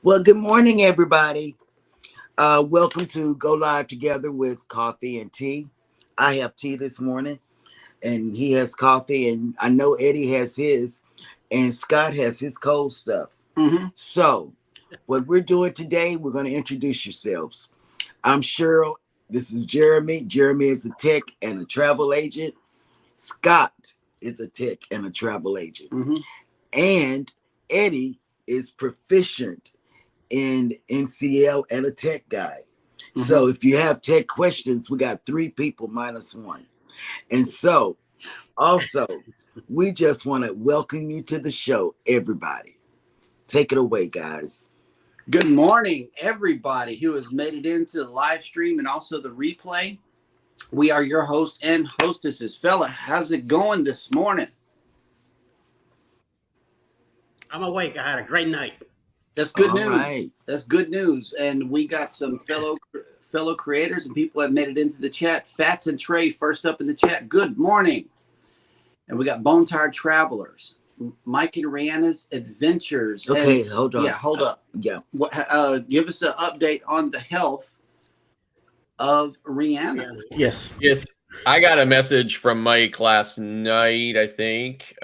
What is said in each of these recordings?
Well, good morning, everybody. Welcome to Go Live Together with Coffee and Tea. I have tea this morning, and he has coffee, and I know Eddie has his, and Scott has his cold stuff. So, what we're doing today, we're going to introduce yourselves. I'm Cheryl. This is Jeremy. Jeremy is a tech and a travel agent. Scott is a tech and a travel agent. And Eddie is proficient in NCL and a tech guy. So if you have tech questions, we got 3 people minus 1. And so also, we just want to welcome you to the show, everybody. Take it away, guys. Good morning, everybody who has made it into the live stream and also the replay. We are your host and hostesses. Fella, how's it going this morning? I'm awake. I had a great night. That's good All news. right. That's good news. And we got some fellow creators and people that made it into the chat. Fats and Trey first up in the chat. Good morning. And we got Bone Tired Travelers, Mike and Rihanna's Adventures. Okay, and, hold on. Yeah, hold up. Yeah. Give us an update on the health of Rihanna. Yes. I got a message from Mike last night, I think.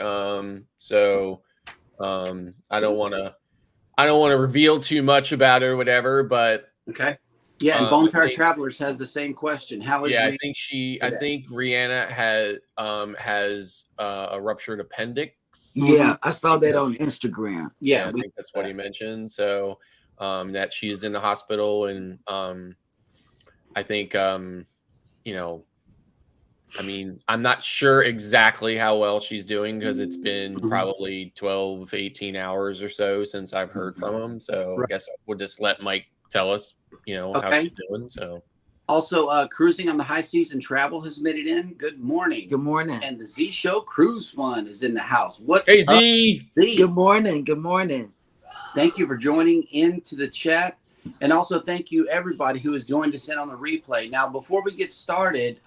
I don't want to reveal too much about her or whatever, but Okay. Yeah, and Bone Tired Travelers has the same question. How is Rihanna? Rihanna I think Rihanna has a ruptured appendix. Yeah, I saw that on Instagram. Yeah, I think that's what he mentioned. So that she's in the hospital, and I think I'm not sure exactly how well she's doing because it's been probably 12, 18 hours or so since I've heard from him. So I guess we'll just let Mike tell us, how she's doing. So also Cruising on the High Seas and Travel has made it in. Good morning. Good morning. And the Z Show Cruise Fun is in the house. What's hey up, Z? Good morning. Good morning. Thank you for joining into the chat. And also thank you everybody who has joined us in on the replay. Now, before we get started,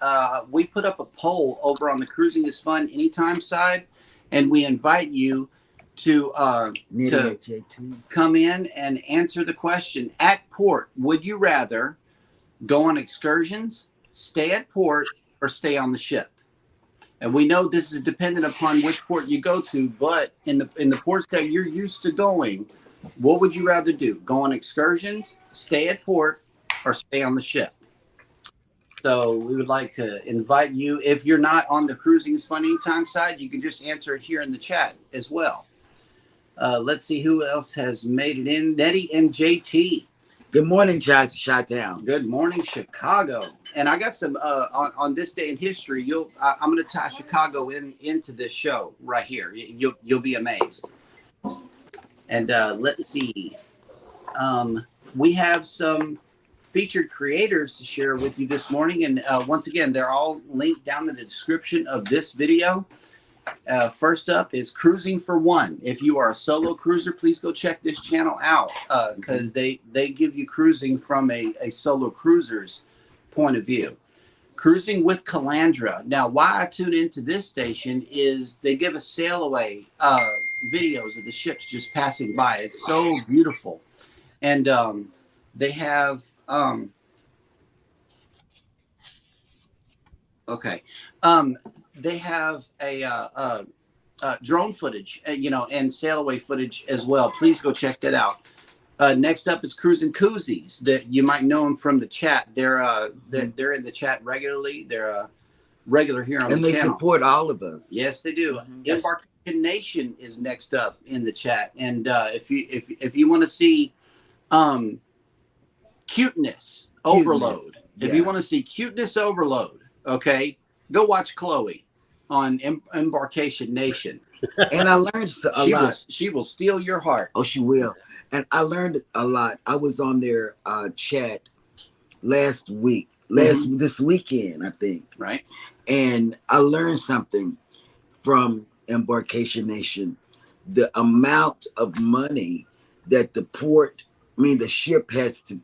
we put up a poll over on the Cruising is Fun Anytime side, and we invite you to come in and answer the question. At port, would you rather go on excursions, stay at port, or stay on the ship? And we know this is dependent upon which port you go to, but in the ports that you're used to going, what would you rather do? Go on excursions, stay at port, or stay on the ship? So we would like to invite you. If you're not on the Cruising is Fun Anytime side, you can just answer it here in the chat as well. Let's see who else has made it in. Nettie and JT. Good morning, Chi-Town. Good morning, Chicago. And I got some on this day in history. I'm going to tie Chicago into this show right here. You'll be amazed. And let's see. We have some featured creators to share with you this morning. And once again, they're all linked down in the description of this video. First up is Cruising for One. If you are a solo cruiser, please go check this channel out because they give you cruising from a solo cruiser's point of view. Cruising with Calandra. Now, why I tune into this station is they give us sail away videos of the ships just passing by. It's so beautiful. And they have they have a drone footage, and sail away footage as well. Please go check that out. Next up is Cruising Koozies. That you might know them from the chat. They're in the chat regularly. They're regular here on the channel. And they support all of us. Yes, they do. Yes. Embarkation Nation is next up in the chat. And if you want to see cuteness overload, if you want to see cuteness overload, okay, go watch Chloe on Embarkation Nation. And I learned a lot. She will steal your heart. Oh, she will. And I learned a lot. I was on their chat this weekend, I think. Right. And I learned something from Embarkation Nation. The amount of money that the ship has to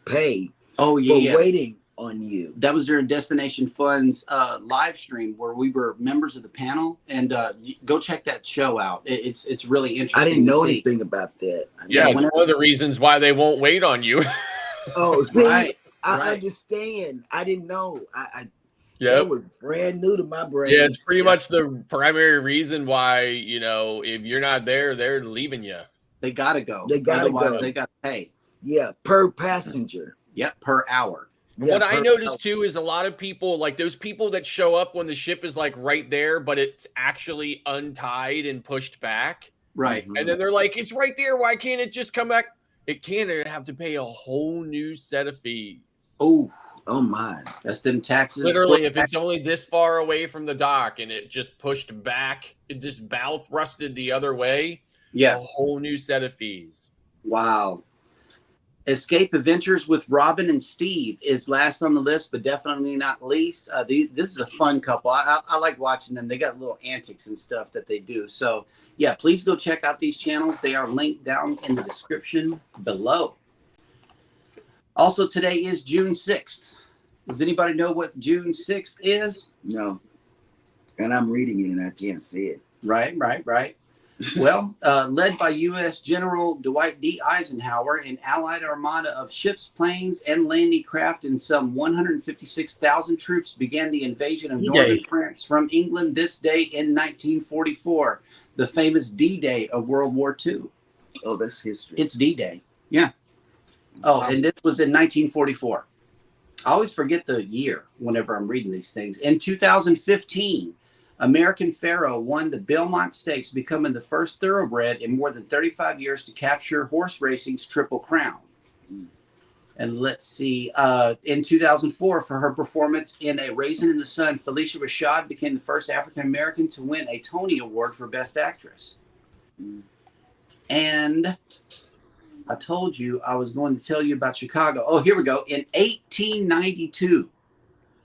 pay for waiting on you? That was during Destination Fun's live stream where we were members of the panel, and go check that show out. It's really interesting. I didn't know to see. anything about that. Yeah, it's one of the reasons why they won't wait on you. Oh, see, Right. I understand. I didn't know. Yeah, That was brand new to my brain. yeah, it's pretty much the primary reason why, you know, if you're not there, they're leaving you. They gotta go. They gotta Otherwise, go. they gotta pay. Yeah, per passenger. Yep, per hour. Yeah, What I noticed too is a lot of people, like those people that show up when the ship is like right there, but it's actually untied and pushed back. Right. And then they're like, it's right there. Why can't it just come back? It can't. They have to pay a whole new set of fees. Oh my. That's them taxes. Literally, if it's only this far away from the dock and it just pushed back, it just bow thrusted the other way. Yeah. A whole new set of fees. Wow. Escape Adventures with Robin and Steve is last on the list, but definitely not least. This is a fun couple. I like watching them. They got little antics and stuff that they do. So, yeah, please go check out these channels. They are linked down in the description below. Also, today is June 6th. Does anybody know what June 6th is? No. And I'm reading it and I can't see it. Right. Well, led by U.S. General Dwight D. Eisenhower, an Allied armada of ships, planes, and landing craft and some 156,000 troops began the invasion of northern France from England this day in 1944, the famous D-Day of World War II. Oh, that's history. It's D-Day. Yeah. Oh, and this was in 1944. I always forget the year whenever I'm reading these things. In 2015, American Pharoah won the Belmont Stakes, becoming the first thoroughbred in more than 35 years to capture horse racing's Triple Crown. And let's see, in 2004, for her performance in A Raisin in the Sun, Felicia Rashad became the first African-American to win a Tony Award for Best Actress. And I told you I was going to tell you about Chicago. Oh, here we go. In 1892,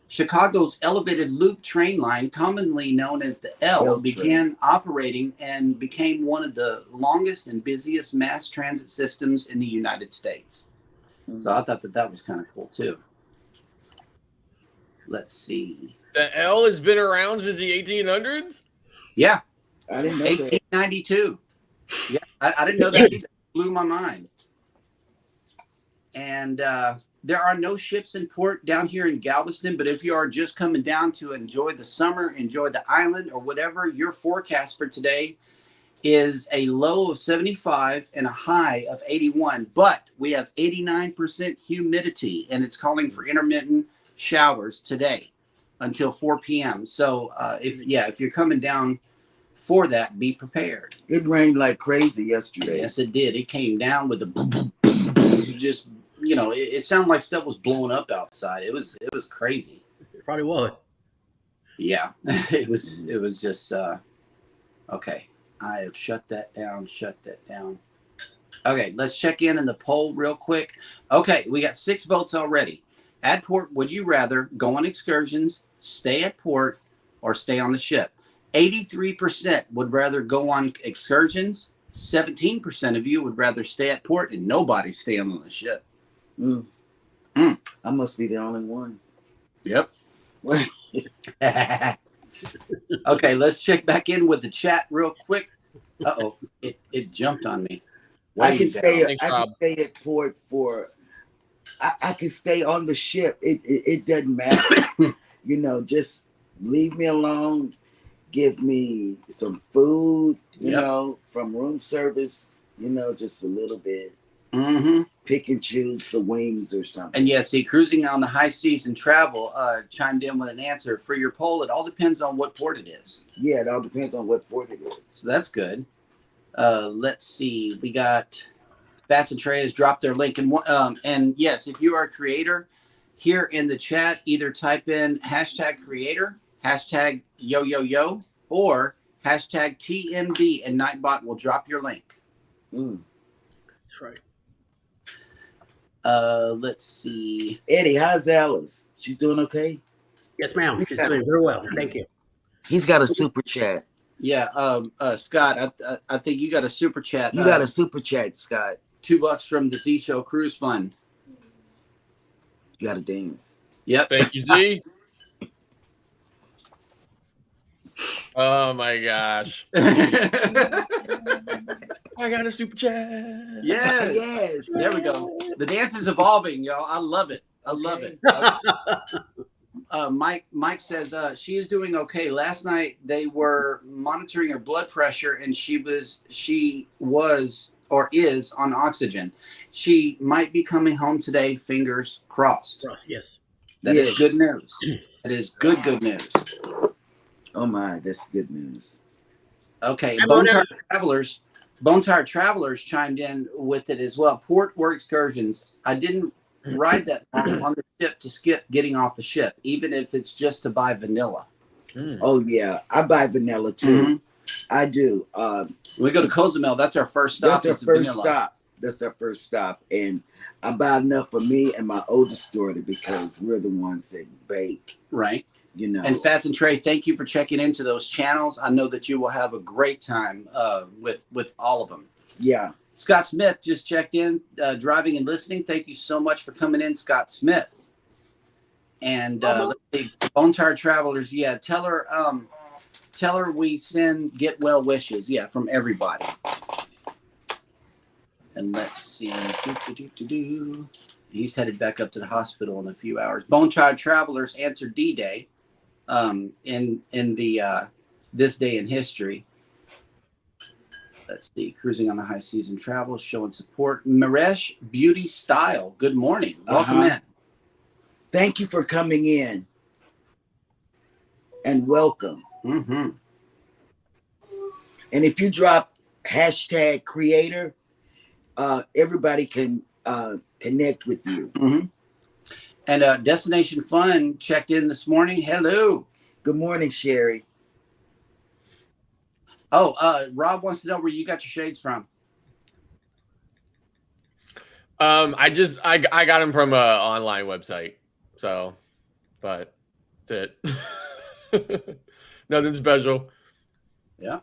Chicago's elevated loop train line, commonly known as the L, began operating and became one of the longest and busiest mass transit systems in the United States. So I thought that was kind of cool, too. Let's see. The L has been around since the 1800s? Yeah. I didn't know 1892. Yeah, I didn't know that either. Blew my mind. And there are no ships in port down here in Galveston, but if you are just coming down to enjoy the summer, enjoy the island, or whatever, your forecast for today is a low of 75 and a high of 81. But we have 89% humidity, and it's calling for intermittent showers today until 4 p.m. So if you're coming down for that, be prepared. It rained like crazy yesterday. Yes, it did. It came down with the boom, boom, boom, boom, just, you know, it sounded like stuff was blowing up outside. It was crazy. It probably was. Yeah, it was just okay. I have shut that down. Okay, let's check in the poll real quick. Okay, we got 6 votes already. At port, would you rather go on excursions, stay at port, or stay on the ship? 83% would rather go on excursions. 17% of you would rather stay at port, and nobody stay on the ship. I must be the only one. Yep. Okay, let's check back in with the chat real quick. Uh-oh, it jumped on me. I can stay at port for. I can stay on the ship. It doesn't matter. You know, just leave me alone. Give me some food. You know, from room service. You know, just a little bit. Mm-hmm. Pick and choose the wings or something. And yeah, see, cruising on the high seas and travel chimed in with an answer for your poll. It all depends on what port it is. Yeah, it all depends on what port it is. So that's good. Let's see. We got Fats and Trey has dropped their link. And yes, if you are a creator, here in the chat, either type in #creator, #YOYOYO, or #TMD, and Nightbot will drop your link. That's right. Let's see. Eddie, how's Alice? She's doing okay? Yes, ma'am. She's doing very well. Thank you. He's got a super chat. Yeah, Scott, I think you got a super chat. You got a super chat, Scott. $2 from the Z Show Cruise Fund. You got to dance. Yep. Thank you, Z. Oh my gosh. I got a super chat. Yes. Yes. There we go. The dance is evolving, y'all. I love it. I love it. Mike says she is doing okay. Last night they were monitoring her blood pressure, and she was or is on oxygen. She might be coming home today. Fingers crossed. Yes. That is good news. That is good news. Oh my, that's good news. Okay, Bone Tired Travelers chimed in with it as well. Port or excursions. I didn't ride that long on the ship to skip getting off the ship, even if it's just to buy vanilla. Oh yeah, I buy vanilla too. Mm-hmm. I do. We go to Cozumel. That's our first stop. That's our first stop, and I buy enough for me and my oldest daughter because we're the ones that bake. Right. You know. And Fats and Trey, thank you for checking into those channels. I know that you will have a great time with all of them. Yeah. Scott Smith just checked in, driving and listening. Thank you so much for coming in, Scott Smith. And let's see, Bone Tired Travelers. Yeah, tell her we send get well wishes. Yeah, from everybody. And let's see. He's headed back up to the hospital in a few hours. Bone Tired Travelers answered D-Day in the this day in history. Let's see. Cruising on the high season travel, showing support. Maresh Beauty Style. Good morning. Welcome in. Thank you for coming in. And welcome. Mm-hmm. And if you drop hashtag creator, everybody can connect with you. Mm-hmm. And Destination Fun checked in this morning. Hello. Good morning, Sherry. Oh, Rob wants to know where you got your shades from. I got them from an online website. So, but that's it. Nothing special. Yeah.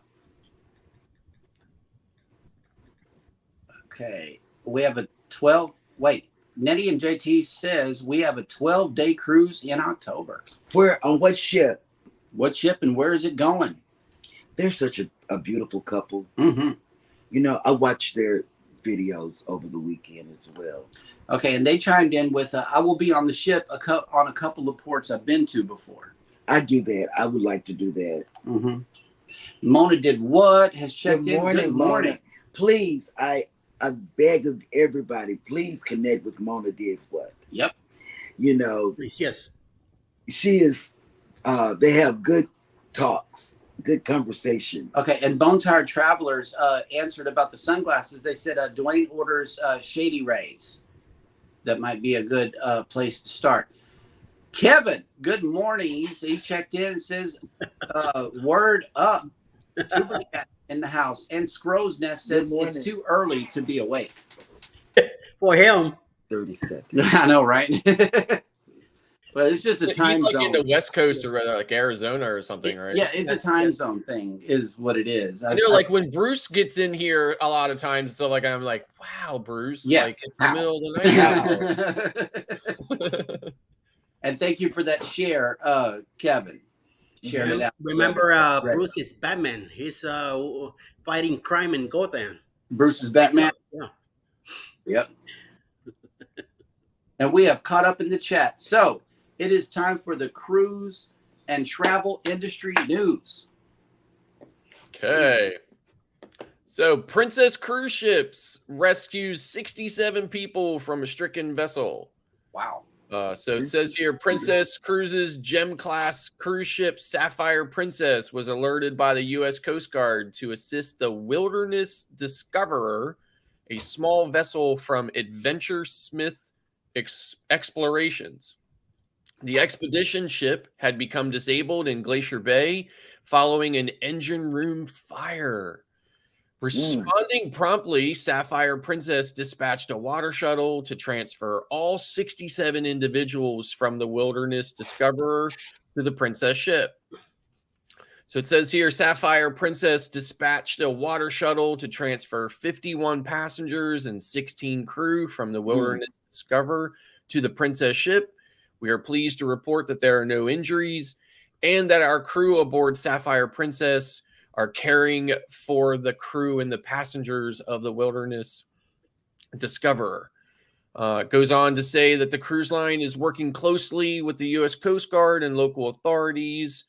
Okay. We have a 12. Wait, Nettie and JT says we have a 12-day cruise in October. Where, on what ship? What ship and where is it going? They're such a beautiful couple. Mm-hmm. You know, I watched their videos over the weekend as well. Okay, and they chimed in with, I will be on the ship on a couple of ports I've been to before. I do that. I would like to do that. Mm-hmm. Mona did what? Has checked in. Good morning. Please, I beg of everybody, please connect with Mona Did What. Yep. You know, Yes. she is, they have good talks, good conversation. Okay, and Bone Tired Travelers answered about the sunglasses. They said Dwayne orders Shady Rays. That might be a good place to start. Kevin, good morning. He checked in and says, word up. Super Cat in the house. And Scrow's Nest says it's too early to be awake. For him. 30 seconds. I know, right? But it's just a time He's zone. in the West Coast or rather like Arizona or something, right? Yeah, it's a time zone thing is what it is. I know, like when Bruce gets in here a lot of times, so like I'm like, wow, Bruce. Yeah. Like in the middle of the night. And thank you for that share, Kevin. Sharing it out. Remember, Bruce is Batman. He's fighting crime in Gotham. Bruce is Batman. Yeah. Yep. And we have caught up in the chat. So it is time for the cruise and travel industry news. Okay. So Princess Cruise Ships rescues 67 people from a stricken vessel. Wow. So it says here, Princess Cruises Gem Class cruise ship Sapphire Princess was alerted by the U.S. Coast Guard to assist the Wilderness Discoverer, a small vessel from Adventure Smith Explorations. The expedition ship had become disabled in Glacier Bay following an engine room fire. Responding promptly, Sapphire Princess dispatched a water shuttle to transfer all 67 individuals from the Wilderness Discoverer to the Princess ship. So it says here, Sapphire Princess dispatched a water shuttle to transfer 51 passengers and 16 crew from the Wilderness Discoverer to the Princess ship, We are pleased to report that there are no injuries and that our crew aboard Sapphire Princess are caring for the crew and the passengers of the Wilderness Discoverer. It goes on to say that the cruise line is working closely with the U.S. Coast Guard and local authorities.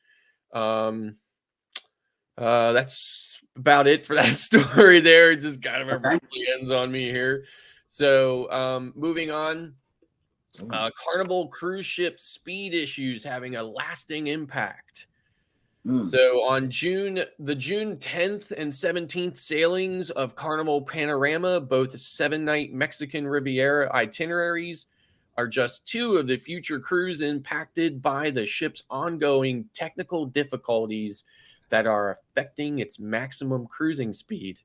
That's about it for that story there. It just kind of abruptly ends on me here. So moving on, Carnival cruise ship speed issues having a lasting impact. So on the June 10th and 17th sailings of Carnival Panorama, both 7-night Mexican Riviera itineraries, are just 2 of the future cruises impacted by the ship's ongoing technical difficulties that are affecting its maximum cruising speed.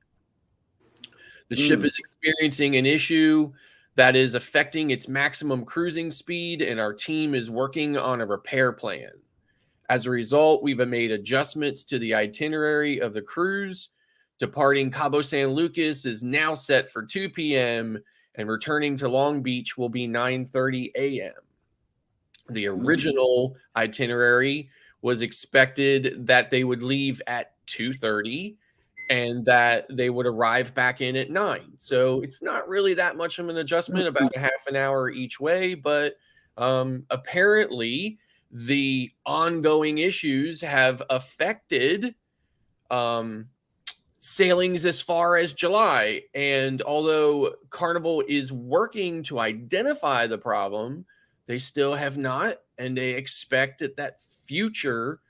The ship is experiencing an issue that is affecting its maximum cruising speed, and our team is working on a repair plan. As a result, we've made adjustments to the itinerary of the cruise. Departing Cabo San Lucas is now set for 2 p.m., and returning to Long Beach will be 9:30 a.m. The original itinerary was expected that they would leave at 2:30 and that they would arrive back in at 9. So it's not really that much of an adjustment, about a half an hour each way, but apparently the ongoing issues have affected sailings as far as July. And although Carnival is working to identify the problem, they still have not, and they expect that future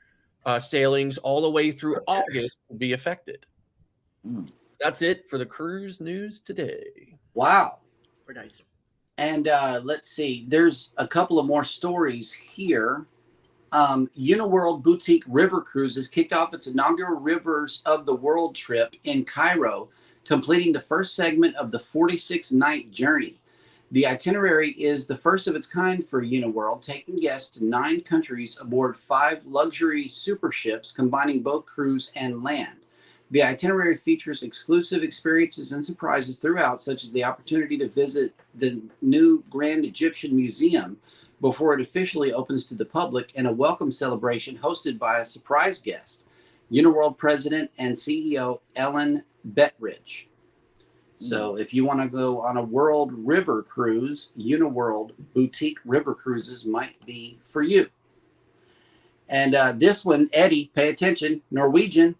sailings all the way through August will be affected. That's it for the cruise news today. Wow. Very nice. And let's see, there's a couple of more stories here. Uniworld Boutique River Cruises kicked off its inaugural Rivers of the World trip in Cairo, completing the first segment of the 46-night journey. The itinerary is the first of its kind for Uniworld, taking guests to 9 countries aboard 5 luxury super ships, combining both cruise and land. The itinerary features exclusive experiences and surprises throughout, such as the opportunity to visit the new Grand Egyptian Museum before it officially opens to the public, and a welcome celebration hosted by a surprise guest, Uniworld President and CEO Ellen Bettridge. So if you want to go on a world river cruise, Uniworld Boutique River Cruises might be for you. And this one, Eddie, pay attention, Norwegian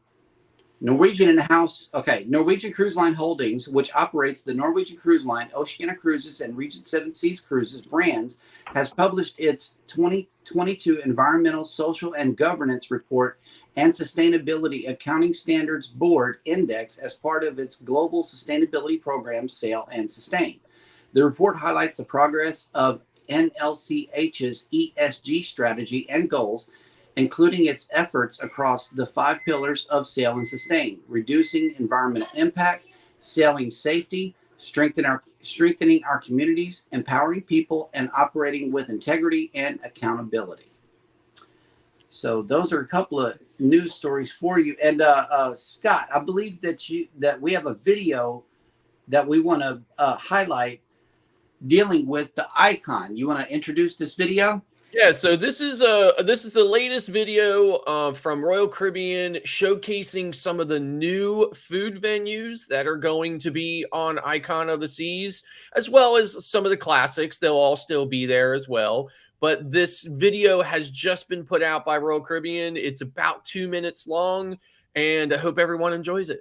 in the house. Okay, Norwegian Cruise Line Holdings, which operates the Norwegian Cruise Line, Oceania Cruises, and Regent 7 Seas Cruises brands, has published its 2022 Environmental, Social, and Governance Report and Sustainability Accounting Standards Board Index as part of its global sustainability program, Sail and Sustain. The report highlights the progress of NLCH's ESG strategy and goals, including its efforts across the 5 pillars of Sail and Sustain: reducing environmental impact, sailing safety, strengthening our communities, empowering people, and operating with integrity and accountability. So those are a couple of news stories for you. And Scott, I believe that we have a video that we want to highlight dealing with the icon. You want to introduce this video? Yeah, so this is the latest video from Royal Caribbean showcasing some of the new food venues that are going to be on Icon of the Seas, as well as some of the classics. They'll all still be there as well. But this video has just been put out by Royal Caribbean. It's about 2 minutes long, and I hope everyone enjoys it.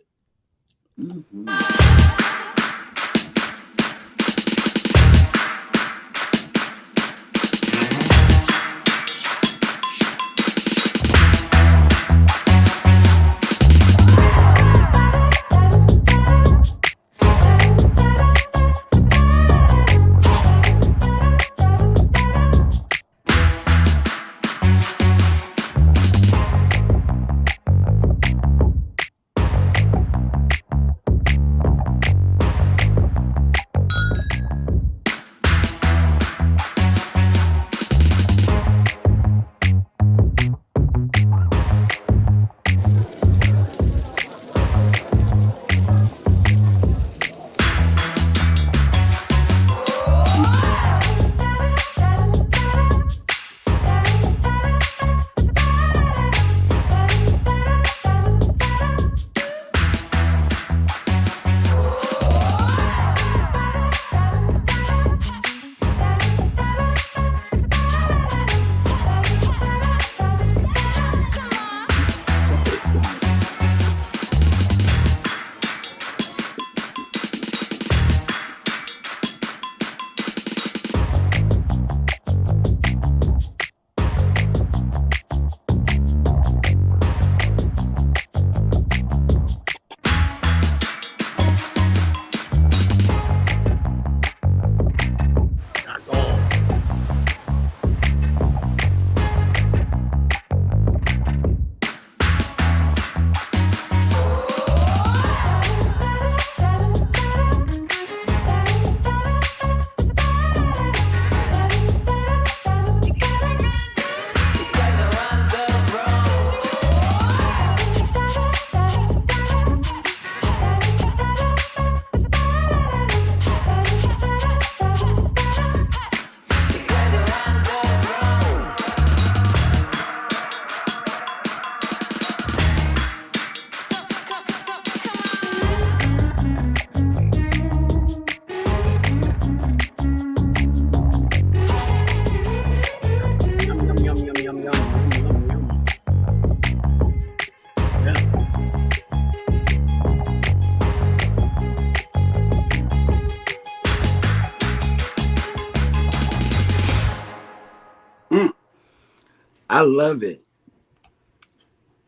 I love it.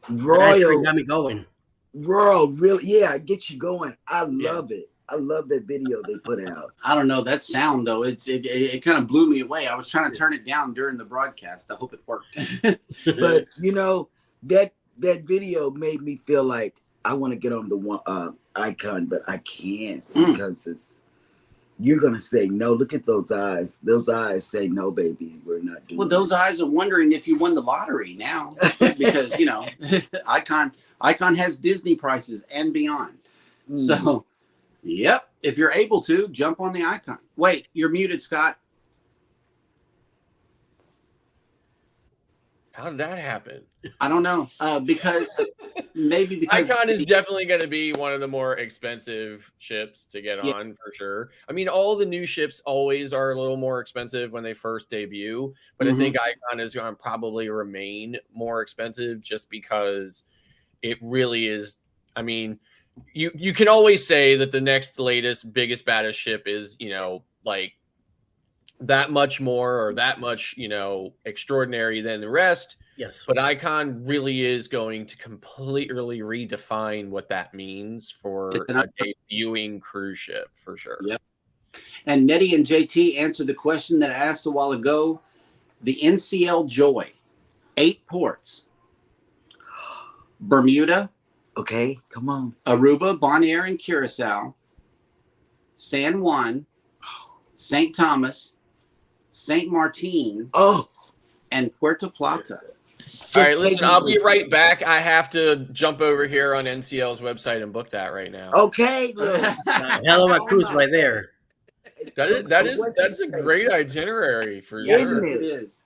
That actually Royal, got me going. really, yeah, it gets you going. I love it. I love that video they put out. I don't know that sound though. It kind of blew me away. I was trying to turn it down during the broadcast. I hope it worked. But you know, that video made me feel like I want to get on the one icon, but I can't because you're gonna say no. Look at those eyes. Those eyes say no, baby. We're not doing. Well, those eyes are wondering if you won the lottery now, because you know, Icon has Disney prices and beyond. So, yep. If you're able to jump on the Icon. Wait, you're muted, Scott. How did that happen? I don't know. Because Icon is definitely going to be one of the more expensive ships to get on for sure. I mean, all the new ships always are a little more expensive when they first debut, but I think Icon is going to probably remain more expensive just because it really is. I mean, you can always say that the next latest, biggest, baddest ship is, you know, like that much more or that much, you know, extraordinary than the rest. Yes. But Icon really is going to completely redefine what that means for a debuting cruise ship for sure. Yep. And Nettie and JT answered the question that I asked a while ago. The NCL Joy, 8 ports. Bermuda. Okay, come on. Aruba, Bonaire, and Curacao. San Juan. St. Thomas. St. Martin. And Puerto Plata. All right, listen, I'll be right back. I have to jump over here on NCL's website and book that right now. Okay, look. Hell of a cruise right there. That's a great itinerary for sure. It is.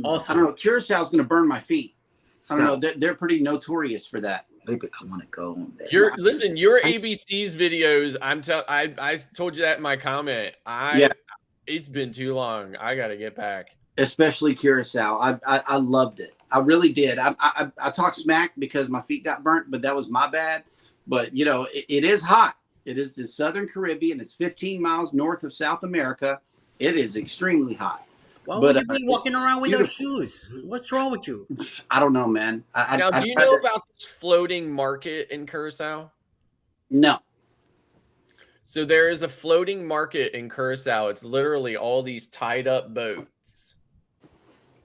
Awesome. I don't know. Curaçao's going to burn my feet. I don't know. They're pretty notorious for that. Maybe I want to go on that. Your ABC's videos. I told you that in my comment. It's been too long. I got to get back. Especially Curacao. I loved it. I really did. I talked smack because my feet got burnt, but that was my bad. But you know, it is hot. It is the Southern Caribbean. It's 15 miles north of South America. It is extremely hot. Why would you be walking around with those shoes? What's wrong with you? I don't know, man. Now, do you know about this floating market in Curacao? No. So there is a floating market in Curacao. It's literally all these tied up boats.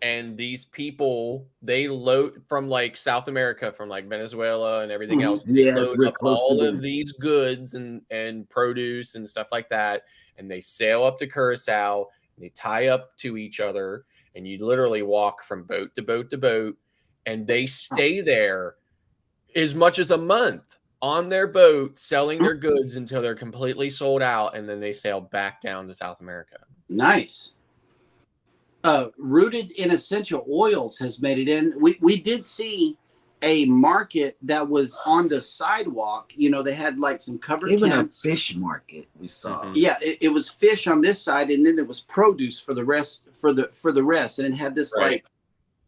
And these people, they load from like South America, from like Venezuela and everything else. They load up all of these goods and produce and stuff like that. And they sail up to Curacao. They tie up to each other, and you literally walk from boat to boat to boat, and they stay there as much as a month on their boat selling their goods until they're completely sold out, and then they sail back down to South America. Nice. Rooted in Essential Oils has made it in. We did see a market that was on the sidewalk. You know, they had like some covered tents. A fish market we saw. Yeah, it was fish on this side, and then there was produce for the rest. And it had this like,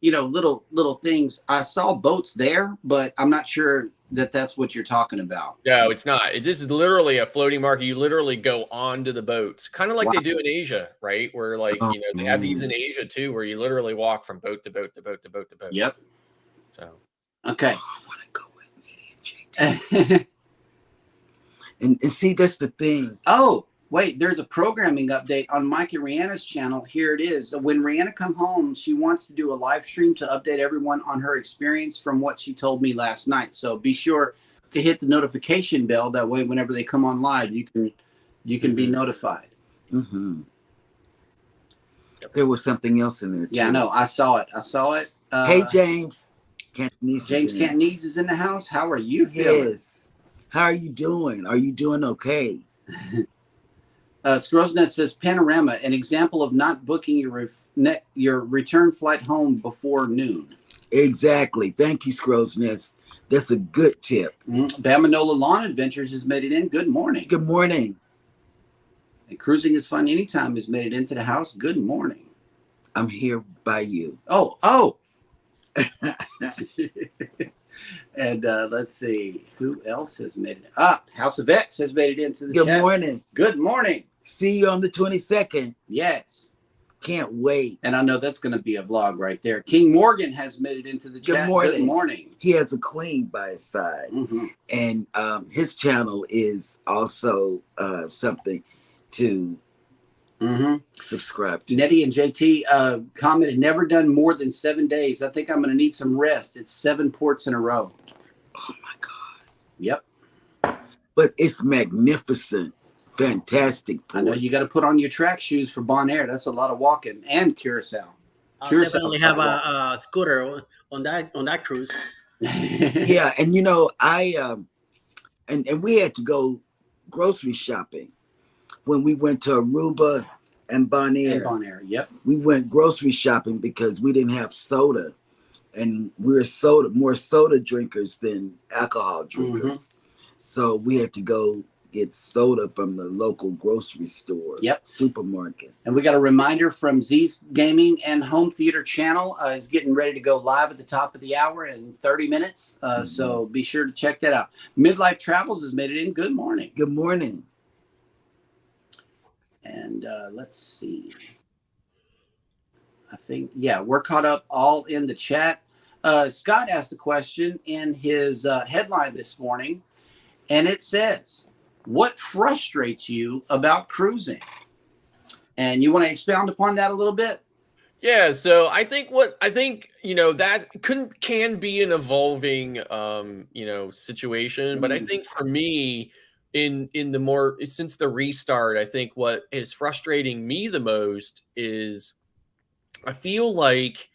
you know, little things. I saw boats there, but I'm not sure that that's what you're talking about. No, it's not. This is literally a floating market. You literally go onto the boats, kind of like they do in Asia, right? Where like, you know, they have these in Asia too, where you literally walk from boat to boat to boat to boat to boat. Yep. So. Okay. I want to go with Nettie and JT. and see, that's the thing. Oh, wait, there's a programming update on Mike and Rihanna's channel. Here it is. When Rihanna come home, she wants to do a live stream to update everyone on her experience from what she told me last night. So be sure to hit the notification bell. That way, whenever they come on live, you can be notified. Mm-hmm. There was something else in there too. Yeah, no, I saw it. Hey, James. Cantonese is in the house. How are you feeling? Yes. How are you doing? Are you doing okay? Scrosnet says Panorama, an example of not booking your return flight home before noon. Exactly. Thank you, Scrosnet. That's a good tip. Bamanola Lawn Adventures has made it in. Good morning. Good morning. And Cruising is Fun Anytime has made it into the house. Good morning. I'm here by you. Oh. And let's see who else has made it. House of X has made it into the chat. Good morning. Good morning. See you on the 22nd. Yes. Can't wait. And I know that's going to be a vlog right there. King Morgan has made it into the Good chat. morning. Good morning. He has a queen by his side. Mm-hmm. And his channel is also something to subscribe to. Nettie and JT commented, never done more than 7 days. I think I'm going to need some rest. It's 7 ports in a row. Oh, my God. Yep. But it's magnificent. Fantastic ports. I know you got to put on your track shoes for Bonaire. That's a lot of walking. And Curacao. I'll Curaçao's definitely have a scooter on that cruise. Yeah, and you know, and we had to go grocery shopping when we went to Aruba and Bonaire. Yep. We went grocery shopping because we didn't have soda, and we're more soda drinkers than alcohol drinkers. So we had to go get soda from the local grocery store, supermarket. And we got a reminder from Z's Gaming and Home Theater channel is getting ready to go live at the top of the hour in 30 minutes. So be sure to check that out. Midlife Travels has made it in. Good morning. Good morning. And let's see. I think, we're caught up all in the chat. Scott asked a question in his headline this morning, and it says, what frustrates you about cruising? And you want to expound upon that a little bit? Yeah, so I think that can be an evolving situation, but I think for me in the more since the restart, I think what is frustrating me the most is I feel like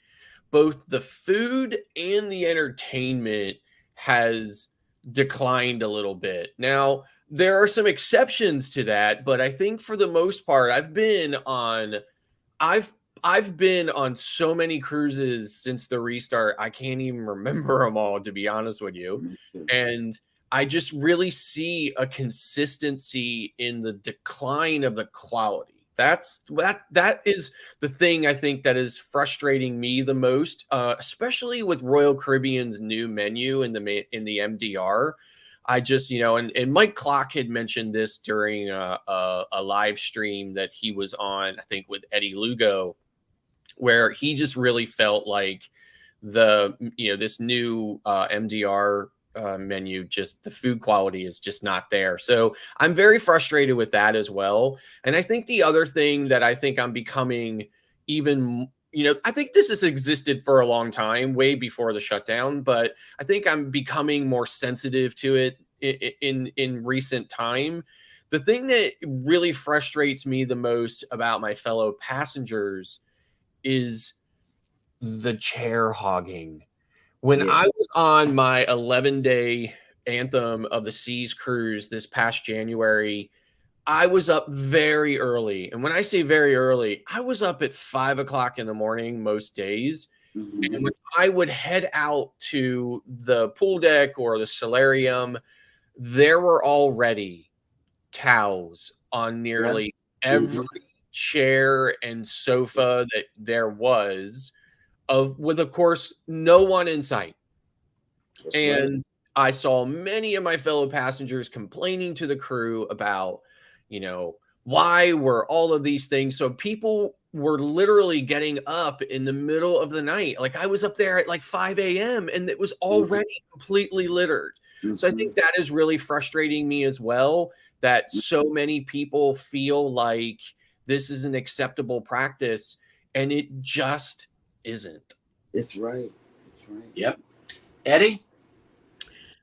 both the food and the entertainment has declined a little bit. Now, there are some exceptions to that, but I think for the most part, I've been on so many cruises since the restart. I can't even remember them all, to be honest with you. And I just really see a consistency in the decline of the quality. That is the thing I think that is frustrating me the most, especially with Royal Caribbean's new menu in the MDR. I just, and Mike Clock had mentioned this during a live stream that he was on, I think with Eddie Lugo, where he just really felt like this new MDR menu, just the food quality is just not there. So I'm very frustrated with that as well. And I think the other thing that I think I'm becoming even, I think this has existed for a long time, way before the shutdown, but I think I'm becoming more sensitive to it in recent time. The thing that really frustrates me the most about my fellow passengers is the chair hogging. When I was on my 11-day Anthem of the Seas cruise this past January, I was up very early. And when I say very early, I was up at 5 o'clock in the morning most days. And when I would head out to the pool deck or the solarium, there were already towels on nearly every chair and sofa that there was, with, of course, no one in sight. And I saw many of my fellow passengers complaining to the crew about, why were all of these things? So people were literally getting up in the middle of the night. Like I was up there at like 5 a.m. and it was already completely littered. So I think that is really frustrating me as well, that so many people feel like this is an acceptable practice and it just isn't. It's right. Yep. Eddie?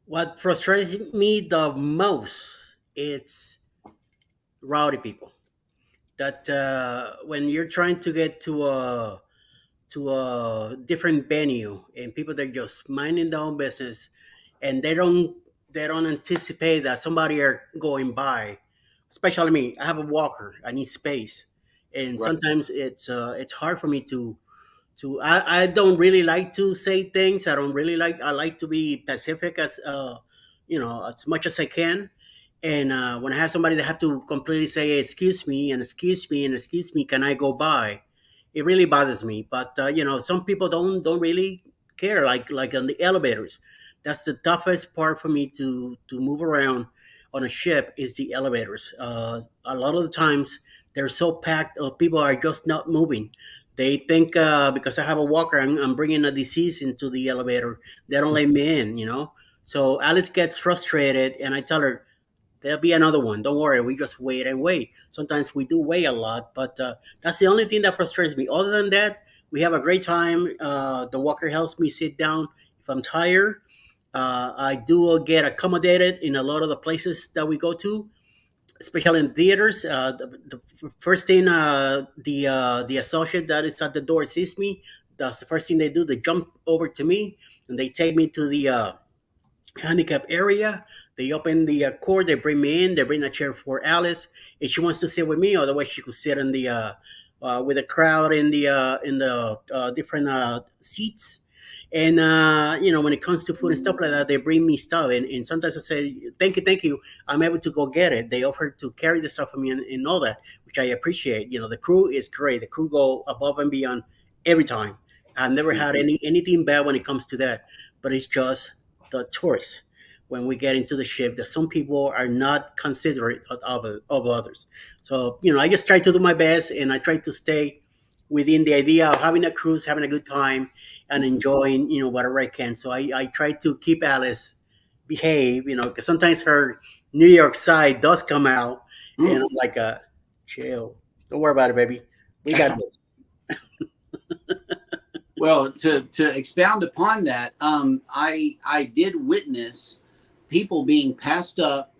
What frustrates me the most is rowdy people. That when you're trying to get to a different venue and people that are just minding their own business and they don't anticipate that somebody are going by. Especially me, I have a walker. I need space, and sometimes it's hard for me to I don't really like to say things. I like to be pacific as as much as I can. And when I have somebody that have to completely say excuse me and excuse me and excuse me, can I go by? It really bothers me. But some people don't really care. Like on the elevators, that's the toughest part for me to move around on a ship is the elevators. A lot of the times they're so packed. People are just not moving. They think because I have a walker, I'm bringing a disease into the elevator. They don't let me in, you know. So Alice gets frustrated, and I tell her, there'll be another one. Don't worry. We just wait and wait. Sometimes we do wait a lot, but that's the only thing that frustrates me. Other than that, we have a great time. The walker helps me sit down if I'm tired. I do get accommodated in a lot of the places that we go to, especially in theaters. The first thing the associate that is at the door sees me, that's the first thing they do. They jump over to me and they take me to the handicap area. They open the cord. They bring me in. They bring a chair for Alice if she wants to sit with me. Otherwise, she could sit in the with the crowd in the different seats. And you know, when it comes to food and stuff like that, they bring me stuff, and sometimes I say, thank you." I'm able to go get it. They offer to carry the stuff for me and all that, which I appreciate. You know, the crew is great. The crew go above and beyond every time. I've never had anything bad when it comes to that. But it's just the tourists when we get into the ship that some people are not considerate of others. So you know, I just try to do my best, and I try to stay within the idea of having a cruise, having a good time, and enjoying, you know, whatever I can. So I try to keep Alice behave, you know, because sometimes her New York side does come out, and I'm like, chill, don't worry about it, baby, we got this. Well, to expound upon that, I did witness people being passed up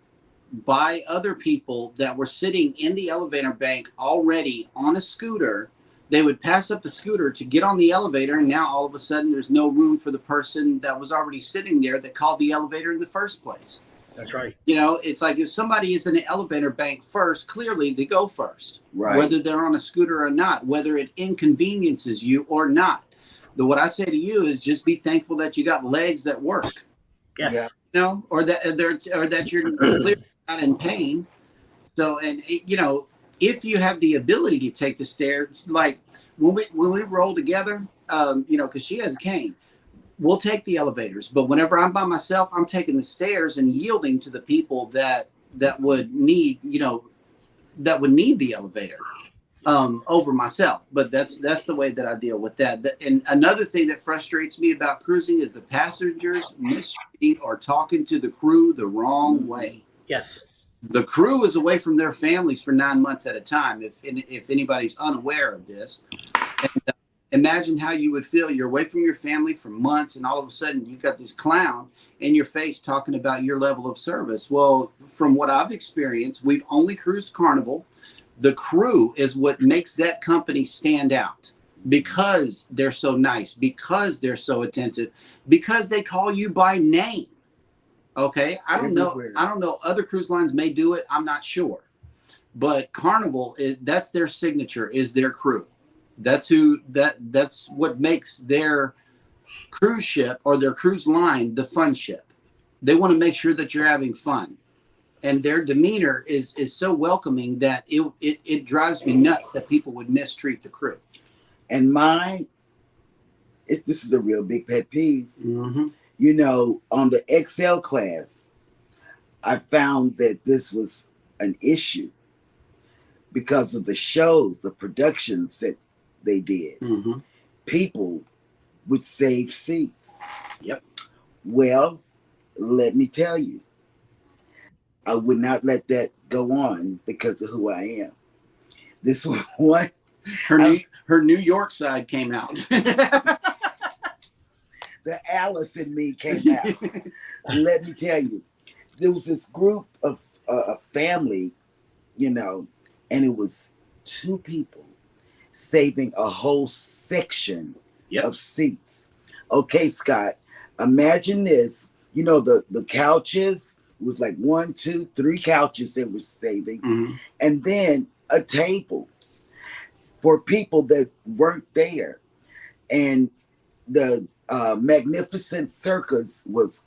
by other people that were sitting in the elevator bank already on a scooter. They would pass up the scooter to get on the elevator, and now all of a sudden there's no room for the person that was already sitting there that called the elevator in the first place. That's right. You know, it's like if somebody is in an elevator bank first, clearly they go first, Right. whether they're on a scooter or not, whether it inconveniences you or not. But what I say to you is just be thankful that you got legs that work. Yes. Yeah. You know, or that you're clearly not in pain. So, and you know, if you have the ability to take the stairs, like when we roll together, you know, because she has a cane, we'll take the elevators. But whenever I'm by myself, I'm taking the stairs and yielding to the people that would need, you know, that would need the elevator over myself. But that's the way that I deal with that. And another thing that frustrates me about cruising is the passengers mistreating or talking to the crew the wrong way. Yes. The crew is away from their families for 9 months at a time. If anybody's unaware of this, and imagine how you would feel. You're away from your family for months, and all of a sudden you got this clown in your face talking about your level of service. Well, from what I've experienced, we've only cruised Carnival. The crew is what makes that company stand out because they're so nice, because they're so attentive, because they call you by name. Okay, I don't know. Other cruise lines may do it. I'm not sure, but Carnival that's their signature. Is their crew. That's what makes their cruise ship or their cruise line the fun ship. They want to make sure that you're having fun, and their demeanor is so welcoming that it drives me nuts that people would mistreat the crew. And this is a real big pet peeve. Mm-hmm. You know, on the XL class, I found that this was an issue because of the shows, the productions that they did. Mm-hmm. People would save seats. Yep. Well, let me tell you, I would not let that go on because of who I am. This was one. Her New York side came out. The Alice in me came out. Let me tell you, there was this group of a family, you know, and it was 2 people saving a whole section of seats. Okay, Scott, imagine this. You know, the couches, it was like 1, 2, 3 couches they were saving, Mm-hmm. and then a table for people that weren't there. And the Magnificent Circus was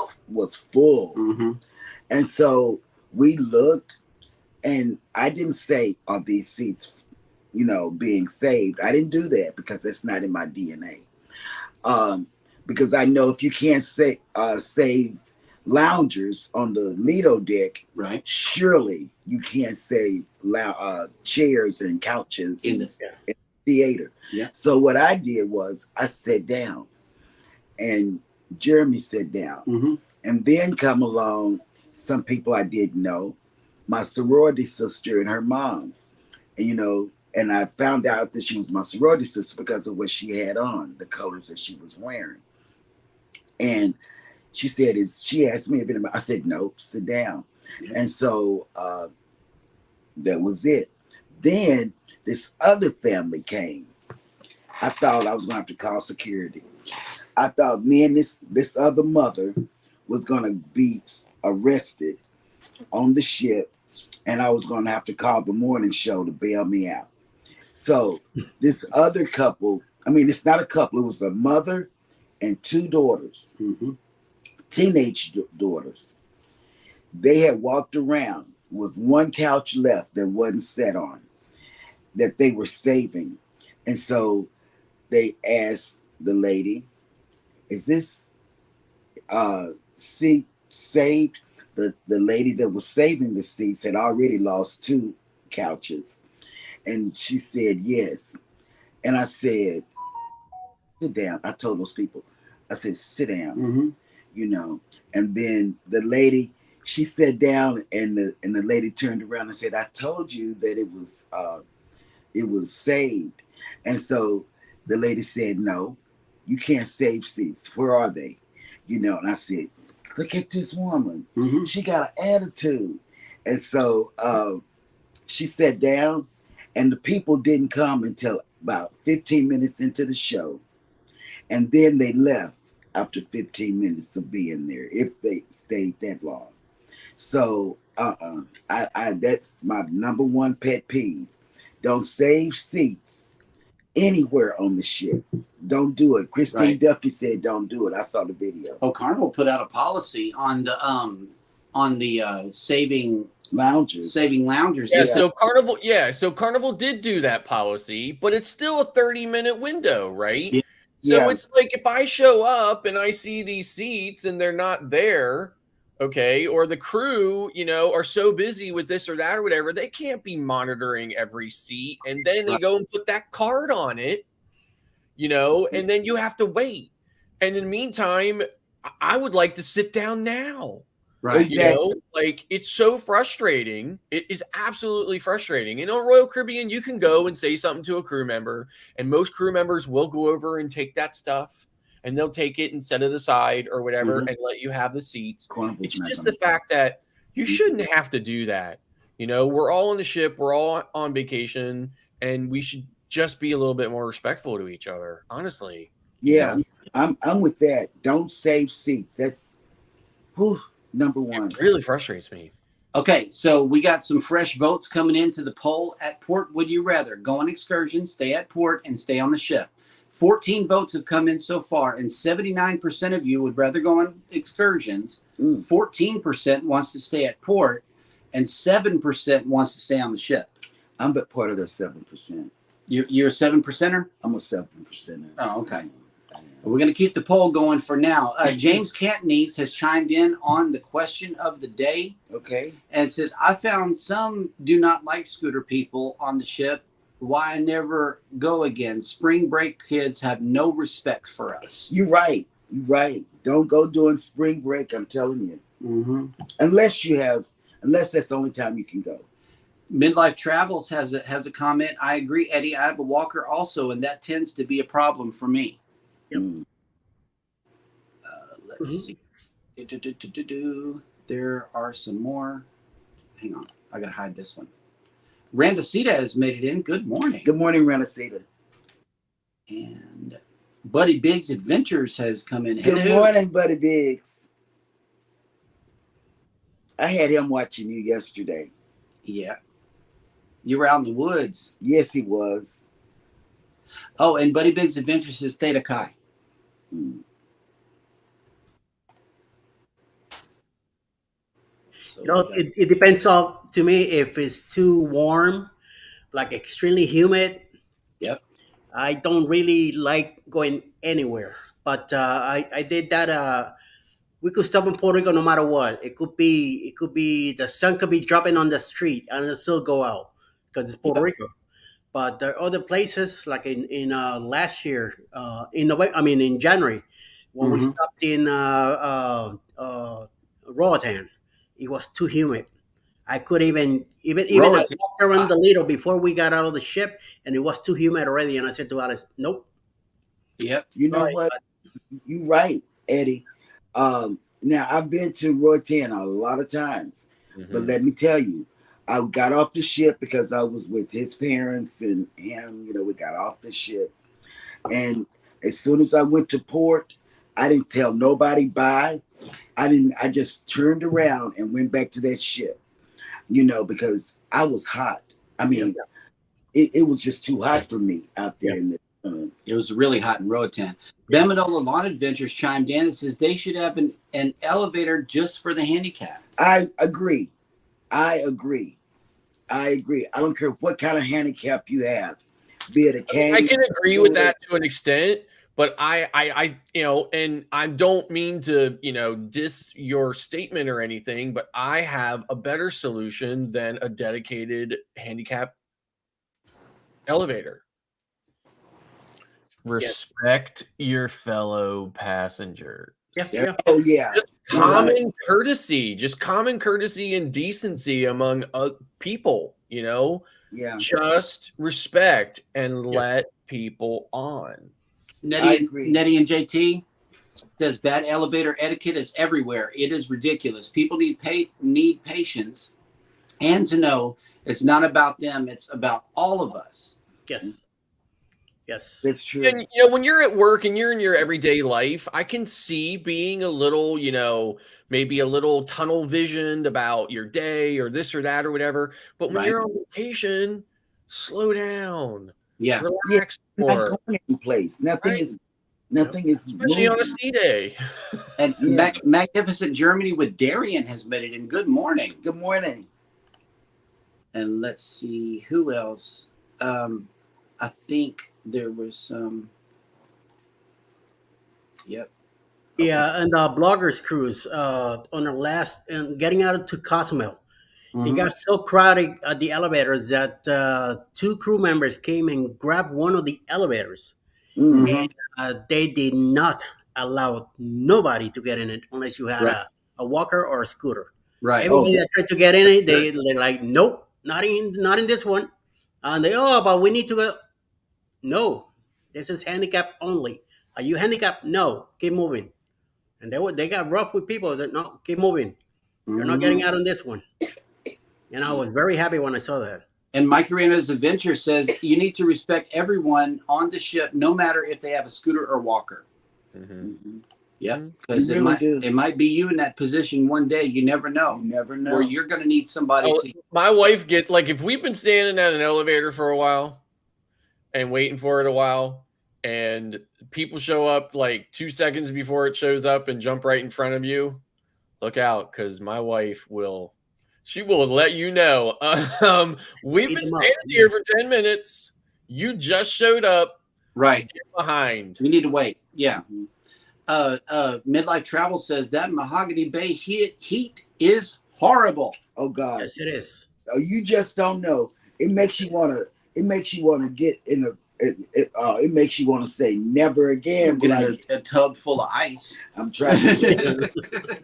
full. Mm-hmm. And so we looked, and I didn't say, are these seats, you know, being saved? I didn't do that because it's not in my DNA. Because I know if you can't save loungers on the Lido deck, Right. surely you can't say chairs and couches In in the the theater. Yeah. So what I did was I sat down, and Jeremy sat down, Mm-hmm. and then come along some people I didn't know, my sorority sister and her mom, and and I found out that she was my sorority sister because of what she had on, the colors that she was wearing. And she said, she asked me if anybody, I said, nope, sit down. Yeah. And so that was it. Then this other family came. I thought I was going to have to call security. I thought me and this other mother was going to be arrested on the ship, and I was going to have to call the morning show to bail me out. So this other couple, I mean, it's not a couple, it was a mother and two daughters, Mm-hmm. teenage daughters. They had walked around with one couch left that wasn't set on, that they were saving. And so they asked the lady, is this seat saved? The lady that was saving the seats had already lost two couches. And she said, yes. And I said, sit down. I told those people, I said, sit down, Mm-hmm. And then the lady, she sat down, and the lady turned around and said, I told you that it was saved. And so the lady said, no, you can't save seats. Where are they? And I said, look at this woman. Mm-hmm. She got an attitude. And so she sat down, and the people didn't come until about 15 minutes into the show. And then they left after 15 minutes of being there, if they stayed that long. So I that's my number one pet peeve. Don't save seats anywhere on the ship. Don't do it. Christine Right. Duffy said don't do it. I saw the video. Oh, Carnival put out a policy on the saving Loungers. loungers. Yeah, They said, so Carnival did do that policy, but it's still a 30-minute window, right? Yeah. So Yeah. it's like if I show up and I see these seats and they're not there, okay, or the crew, are so busy with this or that or whatever, they can't be monitoring every seat, and then they go and put that card on it, and then you have to wait. And in the meantime, I would like to sit down now. right. Exactly. Like, it's so frustrating. It is absolutely frustrating. On Royal Caribbean, you can go and say something to a crew member, and most crew members will go over and take that stuff, and they'll take it and set it aside or whatever, Mhm. and let you have the seats. Carnival's It's not just gonna- the fact that you shouldn't have to do that. We're all on the ship, we're all on vacation, and we should just be a little bit more respectful to each other, honestly. Yeah, I'm with that. Don't save seats. That's number one. It really frustrates me. Okay, so we got some fresh votes coming into the poll. At port, would you rather go on excursion, stay at port, and stay on the ship? 14 votes have come in so far, and 79% of you would rather go on excursions. 14% wants to stay at port, and 7% wants to stay on the ship. I'm but part of the 7%. You're a 7%er? I'm a 7%er. Oh, okay. We're going to keep the poll going for now. James Cantonese has chimed in on the question of the day. Okay. And says, I found some do not like scooter people on the ship. Why I never go again. Spring break kids have no respect for us. You're right. You're right. Don't go during spring break. I'm telling you. Mm-hmm. Unless that's the only time you can go. Midlife Travels has a comment. I agree, Eddie. I have a walker also, and that tends to be a problem for me. Yep. Let's see. There are some more. Hang on. I got to hide this one. Randacita has made it in. Good morning. Good morning, Renacita. And Buddy Biggs Adventures has come in. Good Hello. morning, Buddy Biggs. I had him watching you yesterday. Yeah. You were out in the woods. Yes, he was. Oh, and Buddy Biggs Adventures says Theta Chi. So it depends on, to me, if it's too warm, like extremely humid. Yep. I don't really like going anywhere. But I did that we could stop in Puerto Rico no matter what. It could be the sun could be dropping on the street and it still go out because it's Puerto Yep. Rico. But there are other places like in last year in November, I mean in January when we Mhm. stopped in Roatan, it was too humid. I could even I Roatan. walked around the Lido before we got out of the ship, and it was too humid already. And I said to Alice, "Nope, Yep. You know sorry." what? You right, Eddie. Now I've been to Roatan a lot of times, but Mhm. let me tell you, I got off the ship because I was with his parents and him. You know, we got off the ship, and as soon as I went to port, I didn't tell nobody bye. I didn't. I just turned around and went back to that ship. You know, because I was hot. I Yeah, mean, it was just too hot for me out yeah, there in the sun. It was really hot in Roatan. yeah. Bemidola Lawn Adventures chimed in and says they should have an elevator just for the handicap. I agree. I agree. I agree. I don't care what kind of handicap you have, be it a I cane. can agree with that to an extent, but and I don't mean to, diss your statement or anything, but I have a better solution than a dedicated handicap elevator. Yes. Respect your fellow passenger. Yeah, Yeah. yeah. Oh yeah, Just you're right. common courtesy and decency among people, Yeah, just respect and Yeah. let people on. I agree. Nettie and JT says bad elevator etiquette is everywhere. It is ridiculous. People need patience and to know it's not about them. It's about all of us. Yes. Yes. That's true. And when you're at work and you're in your everyday life, I can see being a little, maybe a little tunnel visioned about your day or this or that or whatever. But when Right. you're on vacation, slow down, Yeah. Yeah, relax not more, going any place. Nothing right? is. Nothing is Especially on a moving. sea day. And Yeah. Magnificent Germany with Darian has made it in. Good morning. Good morning. And let's see who else. I think there was some. Yep. Yeah, and bloggers cruise on our last and getting out to Cozumel. It Mhm. got so crowded at the elevators that two crew members came and grabbed one of the elevators. Mm. Mhm. They did not allow nobody to get in it unless you had Right. a walker or a scooter. Right. Oh, Everybody that tried to get in it, they're like, nope, not in this one. And but we need to go. No, this is handicap only. Are you handicapped? No, keep moving. And they got rough with people. They said, no, keep moving. You're not getting Mhm. out on this one. And I was very happy when I saw that. And Mike Arena's Adventure says you need to respect everyone on the ship, no matter if they have a scooter or walker. Mhm. mhm. Yep. Mhm. Because You really do. it might be you in that position one day. You never know. You never know. Where you're going to need somebody to. My wife gets like if we've been standing at an elevator for a while and waiting for it a while, and people show up like 2 seconds before it shows up and jump right in front of you, look out because my wife will. She will let you know. We've Eat been them up. standing here for 10 minutes. You just showed up. Right. Get behind. You need to wait. Yeah. Midlife Travel says that Mahogany Bay heat is horrible. Oh God. Yes, it is. Oh, you just don't know. It makes you wanna. It makes you wanna get in a. It makes you want to say never again. Get Like a tub full of ice. I'm trying. I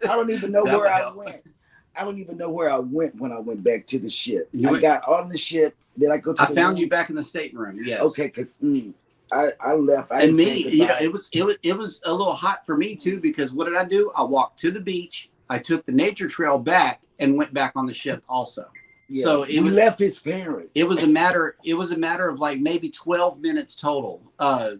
don't even know That where would I help. went. I don't even know where I went when I went back to the ship. You I went- got on the ship. Then I go to. I the found room. you back in the stateroom. Yes. Okay, because I left. I And didn't me, say you know, goodbye. it was a little hot for me too because what did I do? I walked to the beach. I took the nature trail back and went back on the ship also. Yeah, So he left his parents. It was a matter of like maybe 12 minutes total. I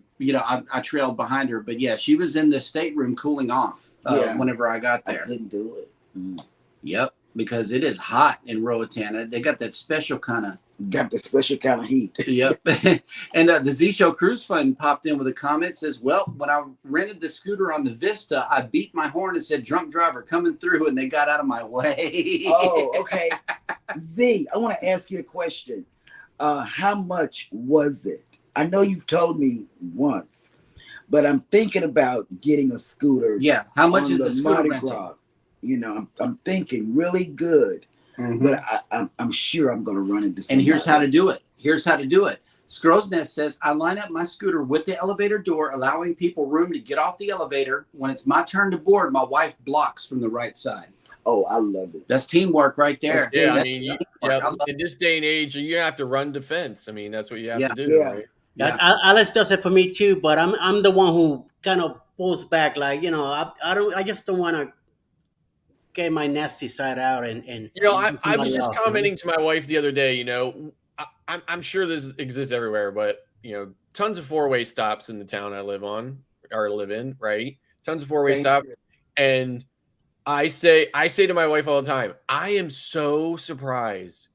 trailed behind her, but yeah, she was in the stateroom cooling off whenever I got I there. couldn't do it. Yep, because it is hot in Roatan. They got that special kind of. Got the special kind of heat. Yep. And the Z Show Cruise Fund popped in with a comment. Says, well, when I rented the scooter on the Vista, I beat my horn and said, drunk driver coming through, and they got out of my way. Oh, okay. Z, I want to ask you a question. How much was it? I know you've told me once, but I'm thinking about getting a scooter. Yeah. How much on is the scooter Mardi rental? Gras. You know, I'm thinking really good, but I'm sure I'm going to run into somebody. And here's how to do it. Here's how to do it. Scrow's Nest says, I line up my scooter with the elevator door, allowing people room to get off the elevator. When it's my turn to board, my wife blocks from the right side. Oh, I love it. That's teamwork right there. Yeah, I That's mean, teamwork. in this day and age, you have to run defense. I mean, that's what you have to do, Yeah. right? Yeah, Alex does it for me too, but I'm the one who kind of pulls back, like I just don't want to get my nasty side out and I was just commenting to my wife the other day. I'm sure this exists everywhere, but tons of four-way stops in the town I live in, right? Tons of four-way stops, and I say to my wife all the time, I am so surprised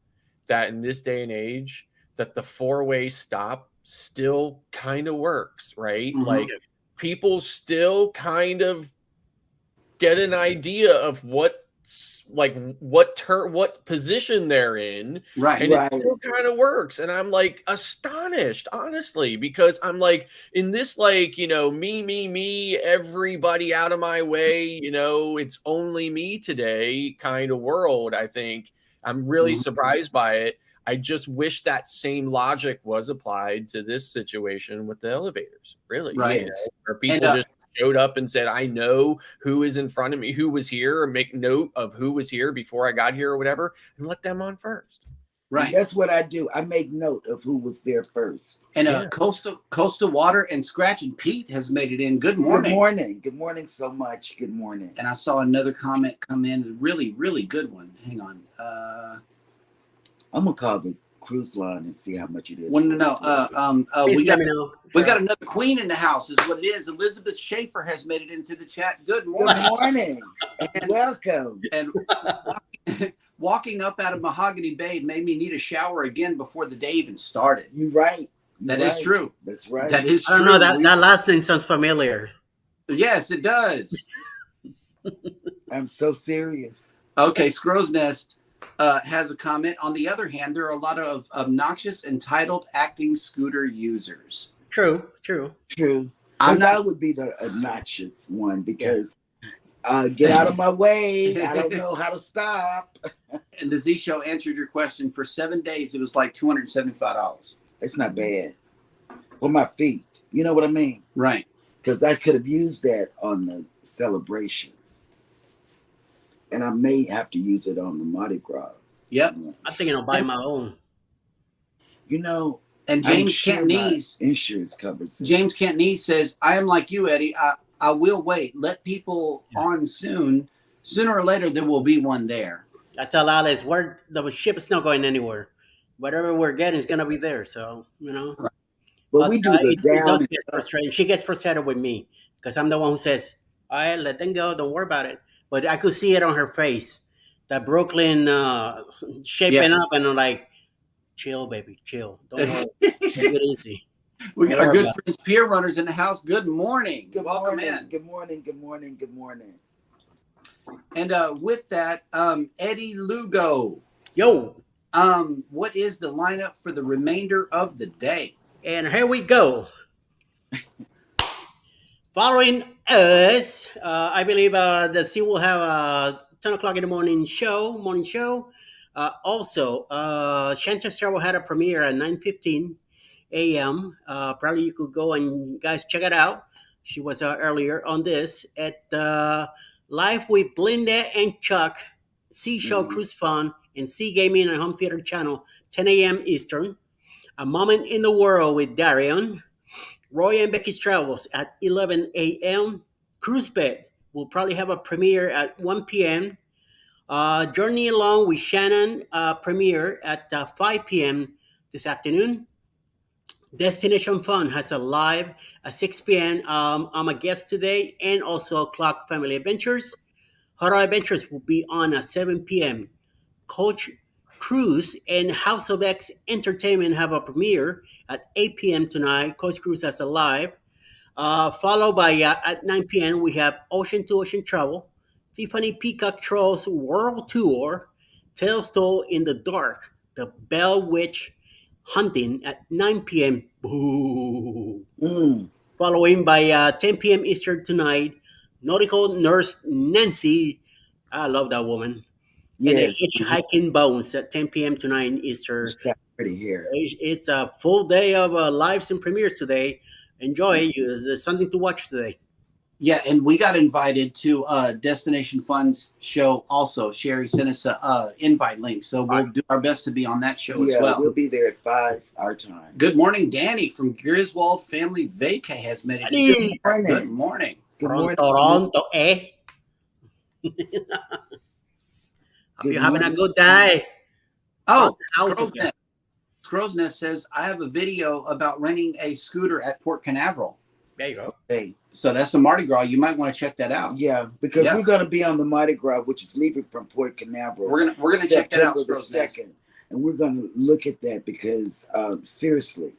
that in this day and age that the four-way stop still kind of works, right? Like people still kind of get an idea of what position they're in, right? And it still kind of works. And I'm like astonished, honestly, because I'm like in this me, everybody out of my way, it's only me today kind of world. I think I'm really surprised by it. I just wish that same logic was applied to this situation with the elevators. Really, right? Where people just showed up and said, I know who is in front of me, who was here, or make note of who was here before I got here or whatever, and let them on first. Right. And that's what I do. I make note of who was there first. And Coastal Water and Scratching Pete has made it in. Good morning. Good morning. Good morning so much. Good morning. And I saw another comment come in. A really, really good one. Hang on. I'm going to call the cruise line and see how much it is. We got another queen in the house is what it is. Elizabeth Schaefer has made it into the chat. Good morning. Good morning. And welcome. And walking up out of Mahogany Bay made me need a shower again before the day even started. You're right. That is true. That's right. That is true. I don't know, that last thing sounds familiar. Yes, it does. I'm so serious. Okay, Scrow's Nest has a comment. On the other hand, there are a lot of obnoxious, entitled acting scooter users. True. I would be the obnoxious one because get out of my way. I don't know how to stop. And the Z Show answered your question. For 7 days, it was like $275. It's not bad. For my feet. You know what I mean? Right. Because I could have used that on the celebration. And I may have to use it on the Mardi Gras. Yep. I'm thinking of buying my own. And James Cantonese insurance covers it. James Cantonese says, I am like you, Eddie. I will wait. Let people on soon. Sooner or later, there will be one there. I tell Alice, the ship is not going anywhere. Whatever we're getting is going to be there. So, Right. But we do the down. Get frustrated. She gets frustrated with me because I'm the one who says, all right, let them go. Don't worry about it. But I could see it on her face, that Brooklyn shaping up, and I'm like, chill, baby, chill. Don't worry. Take it easy. We got our good friends, peer runners in the house. Good morning. Welcome in. Good morning. And with that, Eddie Lugo. Yo. What is the lineup for the remainder of the day? And here we go. Following us, I believe the C will have a 10 o'clock in the morning show. Also, Shanchester will have a premiere at 9:15 a.m. Probably you could go and guys check it out. She was earlier on this at Live with Blinda and Chuck, C Show Cruise Fun, and C Gaming and Home Theater Channel, 10 a.m. Eastern. A Moment in the World with Darion. Roy and Becky's Travels at 11 a.m. Cruise Bed will probably have a premiere at 1 p.m. Journey Along with Shannon premiere at 5 p.m. this afternoon. Destination Fun has a live at 6 p.m. I'm a guest today, and also Clock Family Adventures. Horror Adventures will be on at 7 p.m. Coach Cruise and House of X Entertainment have a premiere at 8 p.m. tonight. Coach Cruise has a live. Followed by at 9 p.m. we have Ocean to Ocean Travel, Tiffany Peacock Trolls World Tour, Tales Told in the Dark, the Bell Witch Hunting at 9 p.m. Boo. following by 10 p.m. Eastern tonight, Nautical Nurse Nancy. I love that woman. And the Yes, Hitchhiking Bones at 10 p.m. tonight Eastern. she's got pretty hair. It's a full day of lives and premieres today. Enjoy. There's something to watch today. Yeah, and we got invited to Destination Fun's show also. Sherry sent us a invite link, so we'll do our best to be on that show as well. We'll be there at 5 our time. Good morning, Danny from Griswold Family Vacay has made it. Danny. Good morning. Good morning. Toronto, eh? Hope you're having a good day. Oh, Out Scrow's Nest. Scrow's Nest says, I have a video about renting a scooter at Port Canaveral. There you go. Hey, So that's the Mardi Gras. You might want to check that out. yeah, because Yeah. we're going to be on the Mardi Gras, which is leaving from Port Canaveral. We're gonna check that out. September the 2nd. And we're going to look at that because, seriously,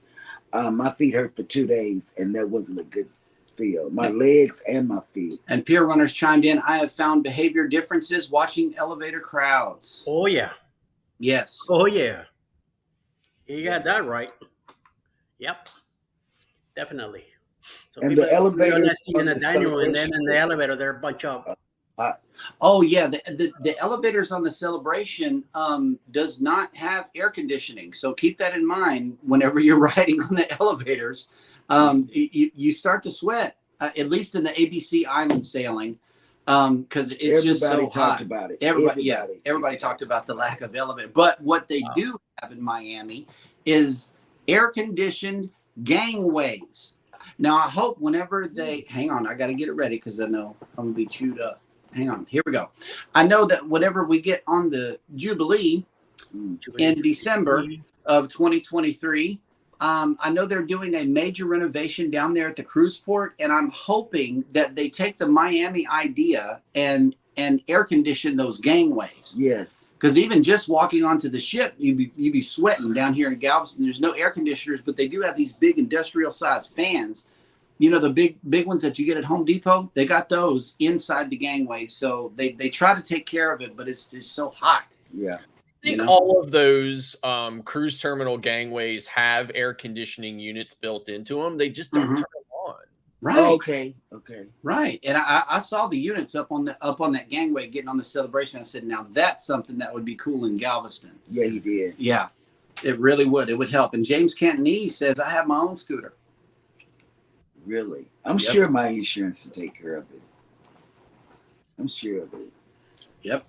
my feet hurt for 2 days, and that wasn't a good feel. My legs and my feet. And peer runners chimed in. I have found behavior differences watching elevator crowds. Oh yeah. Yes. Oh yeah. You got that right. Yep. Definitely. So And the elevator not seeing in on the the dining room, and then celebration. in the elevator, they're a bunch of. Oh yeah, the elevators on the Celebration does not have air conditioning, so keep that in mind whenever you're riding on the elevators. You start to sweat, at least in the ABC Island sailing, because it's just so Everybody talked hot. about it. Everybody talked about the lack of elevator. But what they do have in Miami is air conditioned gangways. Now I hope whenever they hang on, I got to get it ready because I know I'm gonna be chewed up. Hang on, here we go. I know that whenever we get on the Jubilee in December of 2023, I know they're doing a major renovation down there at the cruise port, and I'm hoping that they take the Miami idea and air condition those gangways. Yes. Because even just walking onto the ship, you'd be sweating down here in Galveston. There's no air conditioners, but they do have these big industrial sized fans. You know, the big ones that you get at Home Depot, they got those inside the gangway. So they try to take care of it, but it's just so hot. Yeah. I think all of those cruise terminal gangways have air conditioning units built into them. They just don't turn them on. Right. Oh, okay. Right. And I saw the units up on that gangway getting on the Celebration. I said, now that's something that would be cool in Galveston. Yeah, he did. Yeah, it really would. It would help. And James Cantonese says, I have my own scooter. Really? I'm sure my insurance will take care of it. I'm sure of it. Yep.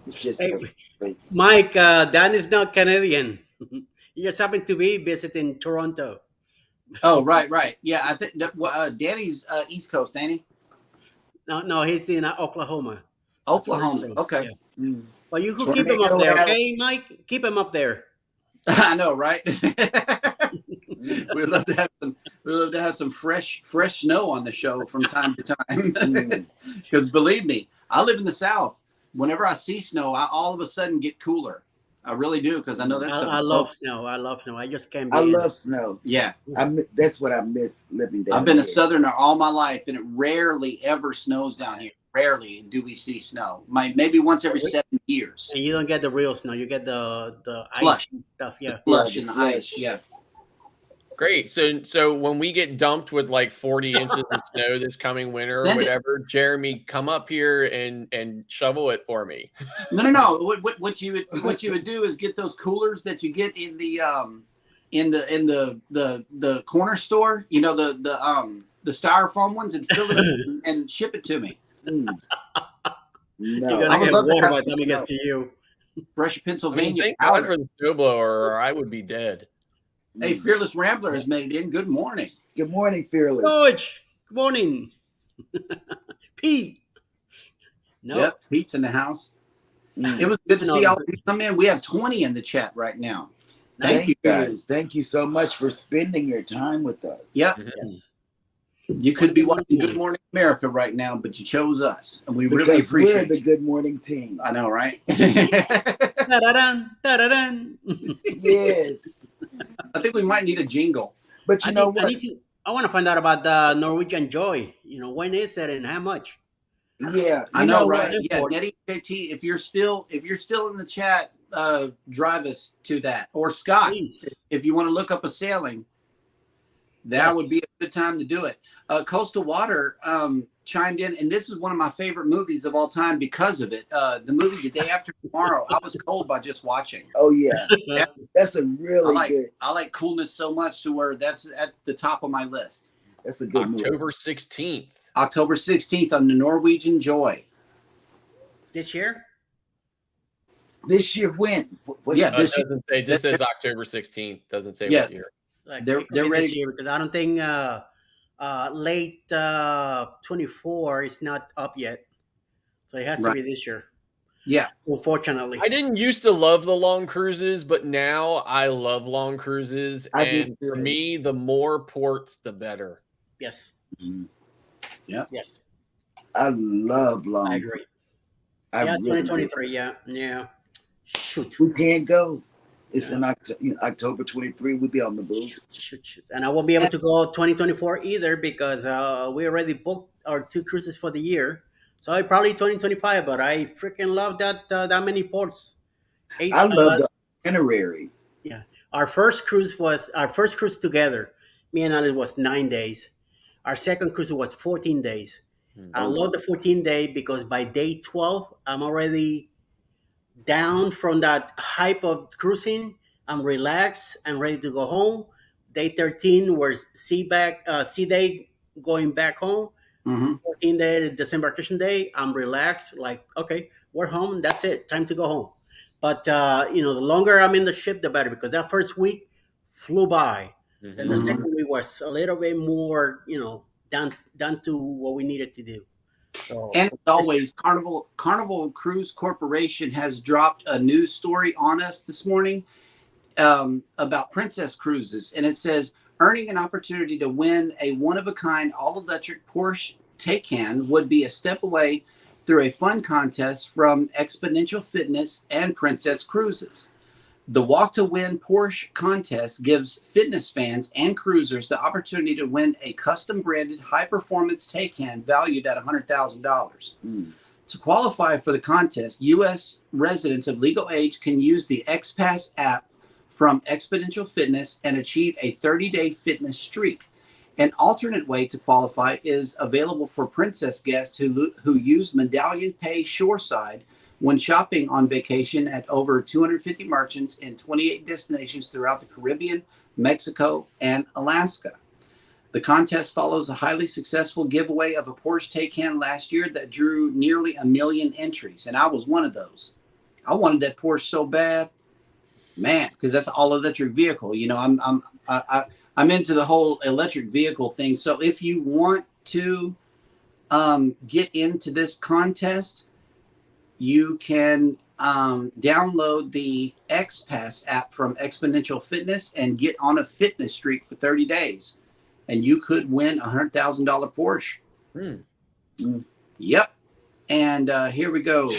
It's just crazy. Mike, Dan is not Canadian. He just happened to be visiting Toronto. Oh, right. Yeah, I think Danny's East Coast, Danny. No, he's in Oklahoma. Oklahoma. Okay. Yeah. Well, you could keep him up there, okay, Mike? Keep him up there. I know, right? We'd love to have some fresh snow on the show from time to time. Because believe me, I live in the South. Whenever I see snow, I all of a sudden get cooler. I really do, because I know that stuff. I love snow. I just can't. I love snow. Yeah, that's what I miss living down. I've been here. a Southerner all my life, and it rarely ever snows down here. Rarely do we see snow. Maybe once every 7 years. And you don't get the real snow. You get the Slush. ice and stuff. Yeah, Slush and ice. Yeah. Great. So when we get dumped with like 40 inches of snow this coming winter or whatever, Jeremy, come up here and shovel it for me. No. What you would do is get those coolers that you get in the corner store. You know, the styrofoam ones, and fill it up and ship it to me. No. you're gonna get water by the time it gets to you. Fresh Pennsylvania. Thank God for the snowblower, or I would be dead. Hey, Fearless Rambler has made it in. Good morning. Good morning, Fearless. George, good morning. Pete. No. Yep, Pete's in the house. It was good to see all of you come in. We have 20 in the chat right now. Thank you guys. Thank you so much for spending your time with us. Yep. Yes. You could be watching Good Morning America right now, but you chose us, and we really Because appreciate we're the it. Good Morning team. I know, right? Da-da-dun, da-da-dun. Yes. I think we might need a jingle. But you know what? I want to find out about the Norwegian Joy. You know, when is it and how much? Yeah, I know, right? what? Yeah, Nettie JT, if you're still in the chat, drive us to that. Or Scott, Please. if you want to look up a sailing. That would be a good time to do it. Coastal Water chimed in, and this is one of my favorite movies of all time because of it. The movie The Day After Tomorrow. I was cold by just watching. Oh yeah, that's a really good. I like Coolness so much to where that's at the top of my list. That's a good movie. October 16th. October 16th on the Norwegian Joy. This year? This year when? Yeah, This doesn't say. It just says October 16th. Doesn't say what year. Like they're ready this year because I don't think late 24 is not up yet, so it has to be this year. Yeah, unfortunately. I didn't used to love the long cruises, but now I love long cruises. And for me, the more ports, the better. Yes. Mm-hmm. Yeah. Yes. I love long. I agree. Yeah, really 2023. Yeah. Shoot. We can't go. It's in October 23. We'll be on the booze. Shoot. And I won't be able to go 2024 either because we already booked our 2 cruises for the year. So I probably 2025, but I freaking love that many ports. I love the itinerary. Yeah. Our first cruise together. Me and Alice was 9 days. Our second cruise was 14 days. I love the 14 day because by day 12, I'm already down from that hype of cruising. I'm relaxed. I'm ready to go home. Day 13 was sea day going back home. 14 day disembarkation day. I'm relaxed. Like, okay, we're home. That's it. Time to go home. But the longer I'm in the ship, the better because that first week flew by. And the second week was a little bit more, down to what we needed to do. So, and as always, Carnival Cruise Corporation has dropped a news story on us this morning about Princess Cruises, and it says earning an opportunity to win a one-of-a-kind all-electric Porsche Taycan would be a step away through a fun contest from Exponential Fitness and Princess Cruises. The Walk to Win Porsche contest gives fitness fans and cruisers the opportunity to win a custom-branded high-performance Taycan valued at $100,000. To qualify for the contest, U.S. residents of legal age can use the XPass app from Exponential Fitness and achieve a 30-day fitness streak. An alternate way to qualify is available for Princess guests who use Medallion Pay Shoreside when shopping on vacation at over 250 merchants in 28 destinations throughout the Caribbean, Mexico, and Alaska. The contest follows a highly successful giveaway of a Porsche Taycan last year that drew nearly 1 million entries, and I was one of those. I wanted that Porsche so bad, man, because that's an all-electric vehicle. I'm into the whole electric vehicle thing. So if you want to get into this contest, you can download the XPass app from Exponential Fitness and get on a fitness streak for 30 days. And you could win a $100,000 Porsche. Yep. And here we go.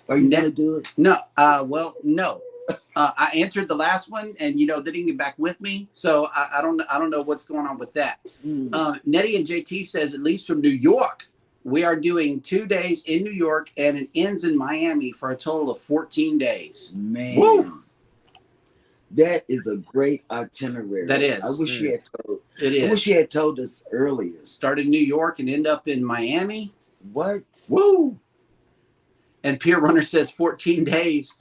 Are you going to do it? No. No. I entered the last one, and they didn't get back with me, so I don't know what's going on with that. Nettie and JT says it leaves from New York. We are doing 2 days in New York, and it ends in Miami for a total of 14 days. Man, woo! That is a great itinerary. That is. I wish you had told. It is. I wish you had told us earlier. Start in New York and end up in Miami. What? Woo! And Pier Runner says 14 days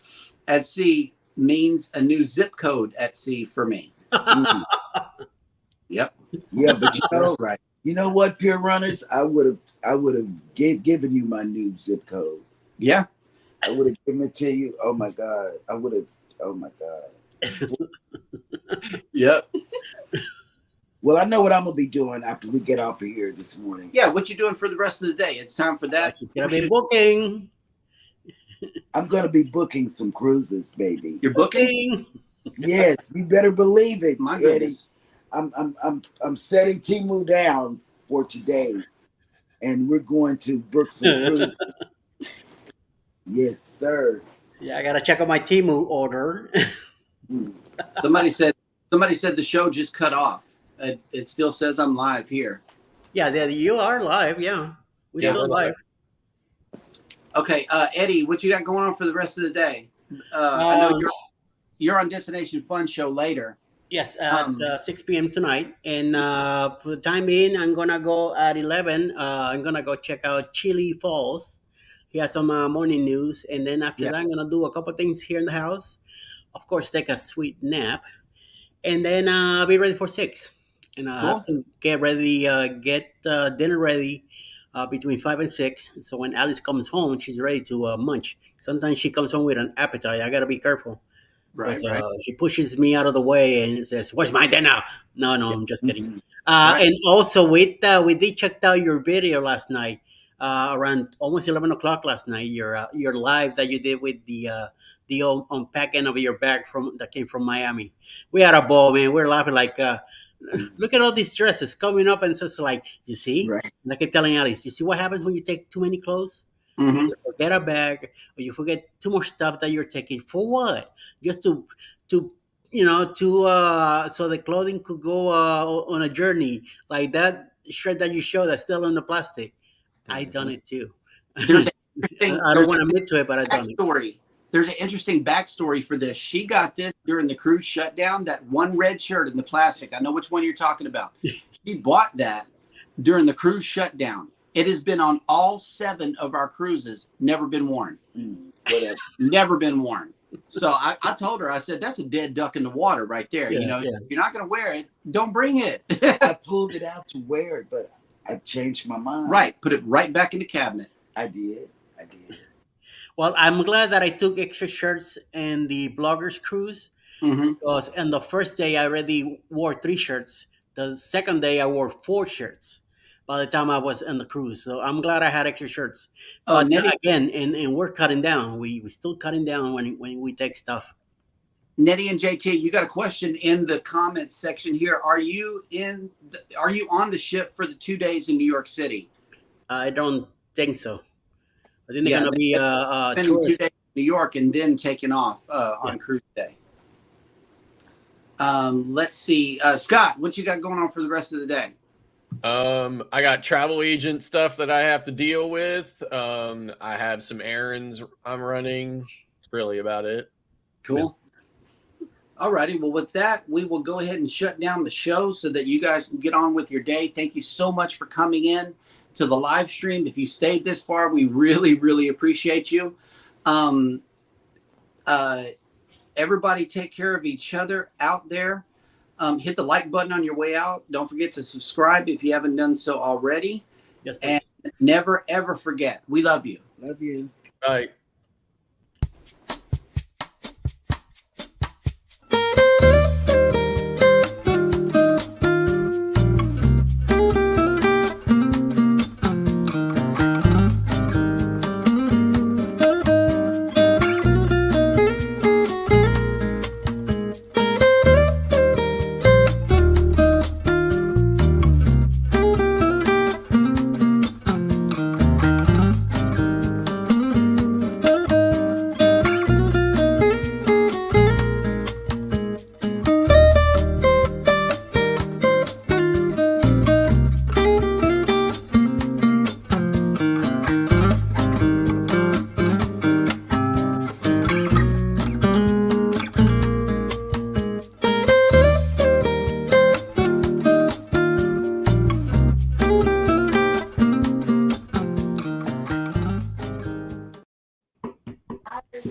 at sea means a new zip code at sea for me. Yep. Yeah, but right. You know what, Pure Runners? I would have given you my new zip code. Yeah. I would have given it to you. Oh my God. Oh my God. Yep. Well, I know what I'm gonna be doing after we get off of here this morning. Yeah, what you doing for the rest of the day? It's time for that. It's gonna be booking. I'm gonna be booking some cruises, baby. You're booking? Yes, you better believe it, My Eddie. goodness. I'm setting Timu down for today, and we're going to book some cruises. Yes, sir. Yeah, I gotta check out my Timu order. Somebody said the show just cut off. It still says I'm live here. Yeah, you are live. Yeah, we're still live. Okay, Eddie, what you got going on for the rest of the day? I know you're on Destination Fun Show later. Yes, at Um, 6 p.m. tonight. And for the time being, I'm going to go at 11. I'm going to go check out Chili Falls. He has some morning news. And then after yeah, that, I'm going to do a couple things here in the house. Of course, take a sweet nap. And then I'll be ready for 6. And I have cool. to get ready, get dinner ready between 5 and 6. So when Alice comes home, she's ready to munch. Sometimes she comes home with an appetite. I got to be careful Right, because right. she pushes me out of the way and says, "Where's my dinner?" No, no, Yeah, I'm just kidding. Mhm. that's right. And also, we did check out your video last night, around almost 11 o'clock last night. Your live that you did with the old unpacking of your bag from that came from Miami. We had a ball, man. We're laughing like, look at all these dresses coming up, and it's just like, you see. Right. And I kept telling Alice, you see what happens when you take too many clothes? You Hmm. either forget a bag or you forget too much stuff that you're taking for what? Just to to so the clothing could go on a journey like that shirt that you show that's still in the plastic. I done it too. There's I an interesting. don't There's want an to admit to it, but I done it. backstory. There's an interesting backstory for this. She got this during the cruise shutdown. That one red shirt in the plastic. I know which one you're talking about. She bought that during the cruise shutdown. It has been on all 7 of our cruises. Never been worn. Whatever. Never been worn. So I told her, I said, that's a dead duck in the water right there. Yeah, You know, yeah. if you're not going to wear it, don't bring it. I pulled it out to wear it, but I changed my mind. Right. Put it right back in the cabinet. I did. I did. Well, I'm glad that I took extra shirts in the bloggers cruise Hmm. because on the first day I already wore 3 shirts. The second day I wore 4 shirts. By the time I was on the cruise, so I'm glad I had extra shirts. Oh, But Nettie, again, and we're cutting down. We still cutting down when we take stuff. Nettie and JT, you got a question in the comments section here. Are you are you on the ship for the 2 days in New York City? I don't think so. I think they're Yeah, gonna be spending 2 tourists. days in New York and then taking off Yeah. on cruise day. Let's see. Scott, what you got going on for the rest of the day? I got travel agent stuff that I have to deal with. I have some errands I'm running. That's really about it. Cool. All righty. Well, with that, we will go ahead and shut down the show so that you guys can get on with your day. Thank you so much for coming in to the live stream. If you stayed this far, we really, really appreciate you. Um, everybody take care of each other out there. Hit the like button on your way out. Don't forget to subscribe if you haven't done so already. Yes, And please. never, ever forget, we love you. Love you. Bye.